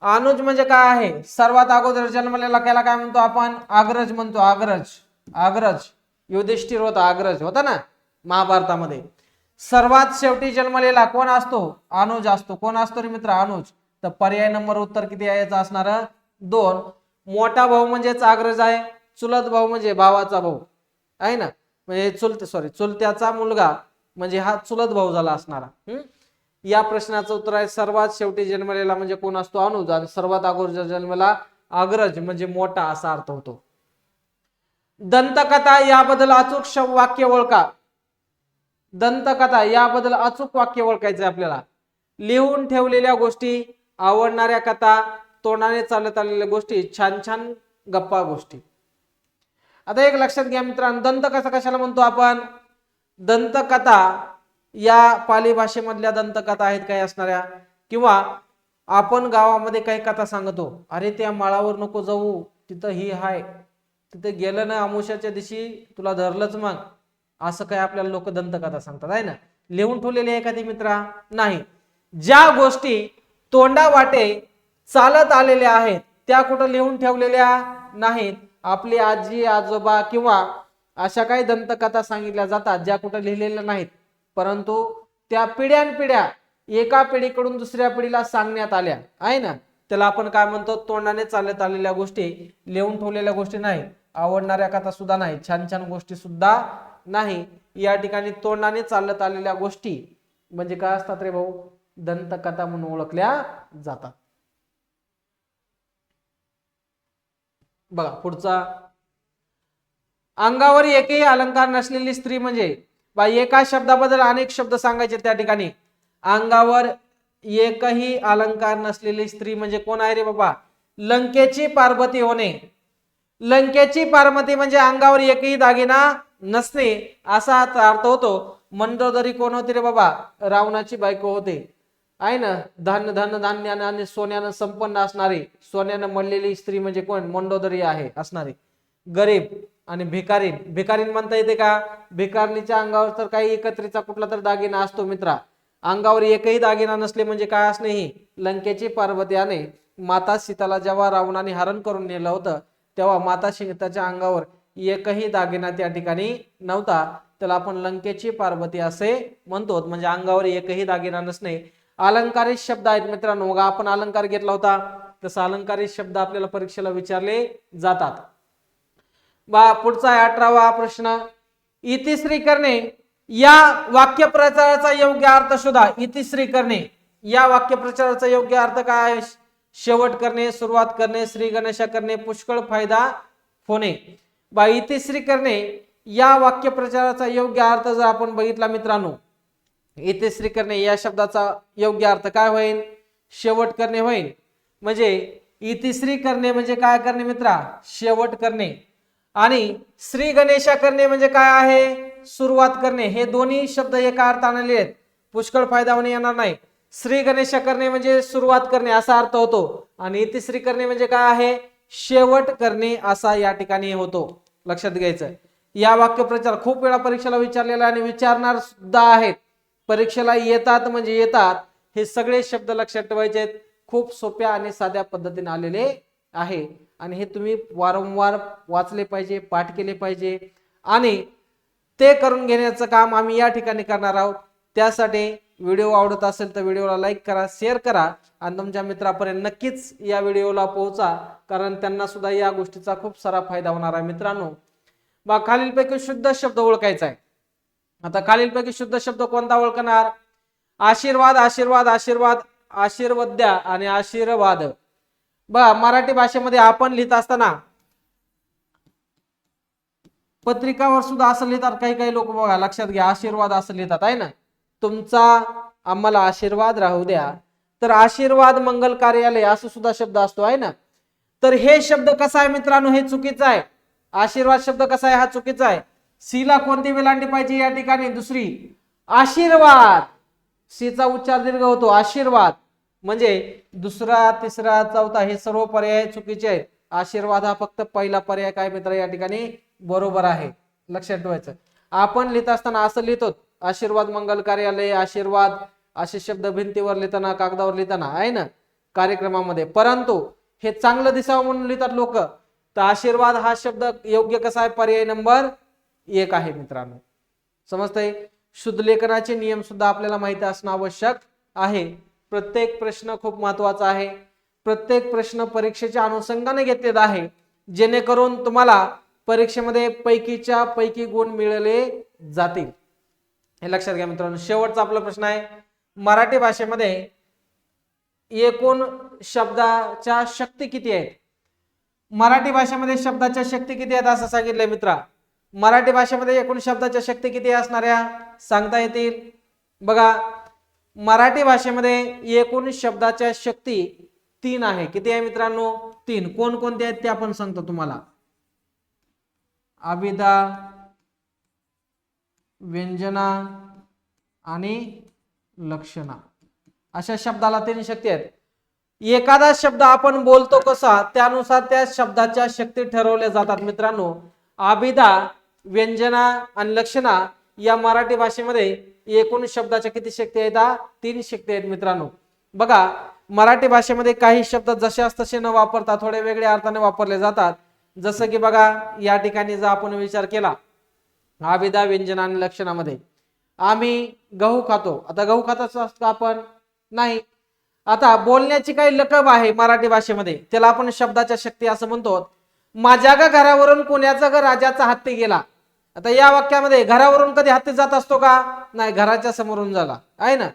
अनुज म्हणजे काय आहे? सर्वात अगोदर जन्मलेला त्याला काय म्हणतो आपण? अग्रज म्हणतो. अग्रज. अग्रज युधिष्ठिर होता, अग्रज होता ना महाभारतामध्ये. सर्वात शेवटी जन्मलेला कोण असतो? अनुज असतो. कोण असतो रे मित्र? अनुज. तर पर्याय नंबर उत्तर किती यायचं असणार? 2. मोठा भाऊ म्हणजेच अग्रज आहे. चुलत भाऊ म्हणजे भावाचा भाऊ आहे ना, म्हणजे चुलत्याचा मुलगा म्हणजे हा चुलत भाऊ झाला असणारा. या प्रश्नाचं उत्तर आहे सर्वात शेवटी जन्मलेला म्हणजे कोण असतो? अनुज. आणि सर्वात अगोदर जन्मला अग्रज म्हणजे मोठा असा अर्थ होतो. दंतकथा याबद्दल अचूक वाक्य ओळखा. दंतकथा याबद्दल अचूक वाक्य ओळखायचं आपल्याला. लिहून ठेवलेल्या गोष्टी, आवडणाऱ्या कथा, तोंडाने चालत आलेल्या गोष्टी, छान छान गप्पा गोष्टी. आता एक लक्षात घ्या मित्रांनो, दंतकथा कशाला म्हणतो आपण? दंतकथा या पाली भाषेमधल्या दंतकथा आहेत काही असणाऱ्या. किंवा आपण गावामध्ये काही कथा सांगतो, अरे त्या माळावर नको जाऊ, तिथं ही हाय, तिथे गेलं ना अमावस्याच्या दिवशी तुला धरलंच मग, असं काय आपल्याला लोक दंतकथा सांगतात आहे ना. लिहून ठेवलेली आहे एखादी मित्रा? नाही. ज्या गोष्टी तोंडा वाटे चालत आलेल्या आहेत त्या कुठं लिहून ठेवलेल्या नाहीत. आपली आजी आजोबा किंवा अशा काही दंतकथा सांगितल्या जातात ज्या कुठं लिहिलेल्या नाहीत, परंतु त्या पिढ्यानपिढ्या एका पिढीकडून दुसऱ्या पिढीला सांगण्यात आल्या आहे ना. त्याला आपण काय म्हणतो? तोंडाने चालत आलेल्या गोष्टी. लिहून ठेवलेल्या गोष्टी नाही, आवडणाऱ्या कथा सुद्धा नाही, छान छान गोष्टी सुद्धा नाही. या ठिकाणी तोंडाने चालत आलेल्या गोष्टी म्हणजे काय असतात रे भाऊ? दंतकथा म्हणून ओळखल्या जातात. बघा पुढचा, अंगावर एकही अलंकार नसलेली स्त्री म्हणजे एका शब्दाबद्दल अनेक शब्द सांगायचे त्या ठिकाणी. अंगावर एकही अलंकार नसलेली स्त्री म्हणजे कोण आहे रे बाबा? लंकेची पार्वती होणे. लंकेची पार्वती म्हणजे अंगावर एकही दागिना नसणे असा अर्थ होतो. मंदोदरी कोण होती रे बाबा? रावणाची बायको होते, आहे ना. धान्यानं आणि सोन्यानं संपन्न असणारी, सोन्यानं मळलेली स्त्री म्हणजे कोण? मंडोदरी आहे असणारी. गरीब आणि भिकारीन. भिकारीन म्हणता येते का? भिकारणीच्या अंगावर तर काही एकत्रीचा कुठला तर दागिना असतो मित्रा. अंगावर एकही दागिना नसले म्हणजे काय असणे? ही लंकेची पार्वती आहे. माता सीताला जेव्हा रावणाने हरण करून नेलं होतं तेव्हा माता सीताच्या अंगावर एकही दागिना त्या ठिकाणी नव्हता. त्याला आपण लंकेची पार्वती असे म्हणतो. म्हणजे अंगावर एकही दागिना नसणे. अलंकारिक शब्द आहेत मित्रांनो. मग आपण अलंकार घेतला होता तसं अलंकारिक शब्द आपल्याला परीक्षेला विचारले जातात. पुढचा आहे 18वा प्रश्न. इतिश्री करणे या वाक्यप्रचाराचा योग्य अर्थ शोधा. इतिश्री करणे या वाक्यप्रचाराचा योग्य अर्थ काय आहे? शेवट करणे, सुरुवात करणे, श्री गणेशा करणे, पुष्कळ फायदा होणे. इतिश्री करणे या वाक्यप्रचाराचा योग्य अर्थ जर आपण बघितला मित्रांनो, इतिश्री करणे या शब्दाचा योग्य अर्थ काय होईल? शेवट करणे होईल. म्हणजे इतिश्री करणे म्हणजे काय करणे मित्रा? शेवट करणे. आणि श्री गणेशा करणे म्हणजे काय आहे? सुरुवात करणे. हे दोन्ही शब्द एका अर्थाने आलेले आहेत. पुष्कळ फायदा होणे येणार नाही. श्री गणेशा करणे म्हणजे सुरुवात करणे असा अर्थ होतो आणि इतिश्री करणे म्हणजे काय आहे? शेवट करणे असा या ठिकाणी होतो. लक्षात घ्यायचं. या वाक्यप्रचार खूप वेळा परीक्षेला विचारलेला आणि विचारणार सुद्धा आहेत. परीक्षेला येतात म्हणजे येतात. हे सगळे शब्द लक्षात ठेवायचे आहेत. खूप सोप्या आणि साध्या पद्धतीने आलेले आहे आणि हे तुम्ही वारंवार वाचले पाहिजे, पाठ केले पाहिजे आणि ते करून घेण्याचं काम आम्ही या ठिकाणी करणार आहोत. त्यासाठी व्हिडिओ आवडत असेल तर व्हिडिओला लाईक करा, शेअर करा आणि तुमच्या मित्रापर्यंत नक्कीच या व्हिडिओला पोहोचा, कारण त्यांना सुद्धा या गोष्टीचा खूप सारा फायदा होणार आहे. मित्रांनो, खालीलपैकी शुद्ध शब्द ओळखायचा आहे. आता खालीलपैकी शुद्ध शब्द कोणता ओळखणार? आशीर्वाद, आशीर्वाद, आशीर्वाद, आशीर्वद्या आणि आशीर्वाद. मराठी भाषेमध्ये आपण लिहित असताना पत्रिकावर सुद्धा असं लिहितात काही काही लोक. बघा, लक्षात घ्या, आशीर्वाद असं लिहितात आहे ना. तुमचा आम्हाला आशीर्वाद राहू द्या. तर आशीर्वाद मंगल कार्यालय असं सुद्धा शब्द असतो आहे ना. तर हे शब्द कसा आहे मित्रांनो? हे चुकीचं आहे. आशीर्वाद शब्द कसा आहे? हा चुकीचा आहे. सीला कोणती वेलांटी पाहिजे या ठिकाणी? दुसरी. आशीर्वाद, सीचा उच्चार दीर्घ होतो. आशीर्वाद म्हणजे दुसरा, तिसरा, चौथा हे सर्व पर्याय चुकीचे आहेत. आशीर्वाद हा फक्त पहिला पर्याय काय मित्र या ठिकाणी बरोबर आहे. लक्षात ठेवायचं. आपण लिहित असताना असं लिहितो, आशीर्वाद मंगल कार्यालय, आशीर्वाद असे शब्द भिंतीवर लिहिताना, कागदावर लिहिताना आहे ना, कार्यक्रमामध्ये. परंतु हे चांगलं दिसावं म्हणून लिहितात लोक. तर आशीर्वाद हा शब्द योग्य कसा आहे? पर्याय नंबर 1 आहे मित्रांनो. समजतंय? शुद्ध लेखनाचे नियम सुद्धा आपल्याला माहिती असणं आवश्यक आहे. प्रत्येक प्रश्न खूप महत्वाचा आहे. प्रत्येक प्रश्न परीक्षेच्या अनुषंगाने घेतलेला आहे, जेणेकरून तुम्हाला परीक्षेमध्ये पैकीच्या पैकी गुण मिळवले जातील. हे लक्षात घ्या मित्रांनो. शेवटचा आपला प्रश्न आहे, मराठी भाषेमध्ये एकूण शब्दाच्या शक्ती किती आहेत? मराठी भाषेमध्ये शब्दाच्या शक्ती किती आहेत असं सांगितलंय मित्रा. मराठी भाषेमध्ये एकूण शब्दाच्या शक्ती किती असणाऱ्या सांगता येतील? बघा, मराठी भाषेमध्ये एकूण शब्दाच्या शक्ती 3 आहे. किती आहे मित्रांनो? 3. कोणकोणते आहेत ते आपण सांगतो तुम्हाला. अभिधा, व्यंजना आणि लक्षणा अशा शब्दाला 3 शक्ती आहेत. एखादा शब्द आपण बोलतो कसा त्यानुसार त्या शब्दाच्या शक्ती ठरवल्या जातात मित्रांनो. अभिधा, व्यंजना आणि लक्षणा या मराठी भाषेमध्ये एकूण शब्दाच्या किती शक्ती आहेत? 3 शक्ती आहेत मित्रांनो. बघा, मराठी भाषेमध्ये काही शब्द जसे तसे न वापरता थोडे वेगळ्या अर्थाने वापरले जातात. जसं की बघा, या ठिकाणी जर आपण विचार केला अभिधा, व्यंजना आणि लक्षणामध्ये, आम्ही गहू खातो. आता गहू खात असतो आपण? नाही. आता बोलण्याची काही लकब आहे मराठी भाषेमध्ये, त्याला आपण शब्दाच्या शक्ती असं म्हणतो. माझ्या घरावरून पुण्याचा राजाचा हत्ती गेला. आता या वाक्यामध्ये घरावरून कधी हत्ती जात असतो का? नाही, घराच्या समोरून झाला आहे ना.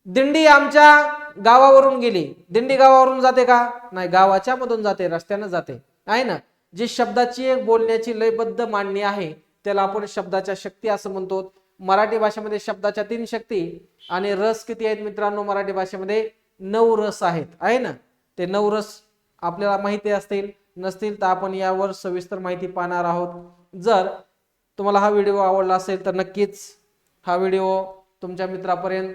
दिंडी आमच्या गावावरून गेली. दिंडी गावावरून जाते का? नाही, गावाच्या मधून जाते, रस्त्यानं जाते आहे ना. जी शब्दाची एक बोलण्याची लयबद्ध मांडणी आहे त्याला आपण शब्दाच्या शक्ती असं म्हणतो. मराठी भाषेमध्ये शब्दाच्या 3 शक्ती आणि रस किती आहेत मित्रांनो? मराठी भाषेमध्ये 9 रस आहेत, आहे ना? ते 9 रस आपल्याला माहिती असतील, नसतील तर आपण यावर सविस्तर माहिती पाहणार आहोत. जर तुम्हाला हा व्हिडिओ आवडला असेल तर नक्कीच हा व्हिडिओ तुमच्या मित्रापर्यंत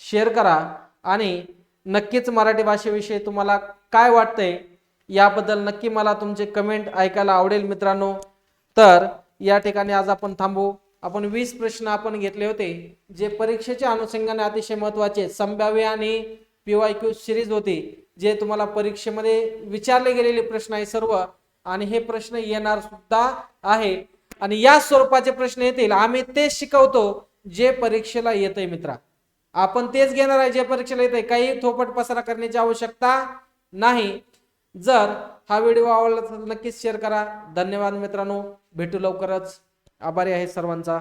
शेअर करा आणि नक्कीच मराठी भाषेविषयी तुम्हाला काय वाटतंय याबद्दल नक्की मला तुमचे कमेंट ऐकायला आवडेल मित्रांनो. तर या ठिकाणी आज आपण थांबू. आपण 20 प्रश्न आपण घेतले होते जे परीक्षेच्या अनुषंगाने अतिशय महत्त्वाचे संभाव्य आणि PYQ सिरीज होती, जे तुम्हाला परीक्षेमध्ये विचारले गेलेले प्रश्न आहे सर्व, आणि हे प्रश्न येणार सुद्धा आहे आणि या स्वरूपाचे प्रश्न येतील. आम्ही तेच शिकवतो जे परीक्षेला येतंय मित्रा. आपण तेच घेणार आहे जे परीक्षेला येतंय. काही थोपट पसारा करण्याची आवश्यकता नाही. जर हा व्हिडिओ आवडला तर नक्कीच शेअर करा. धन्यवाद मित्रांनो, भेटू लवकरच. आभारी आहे सर्वांचा.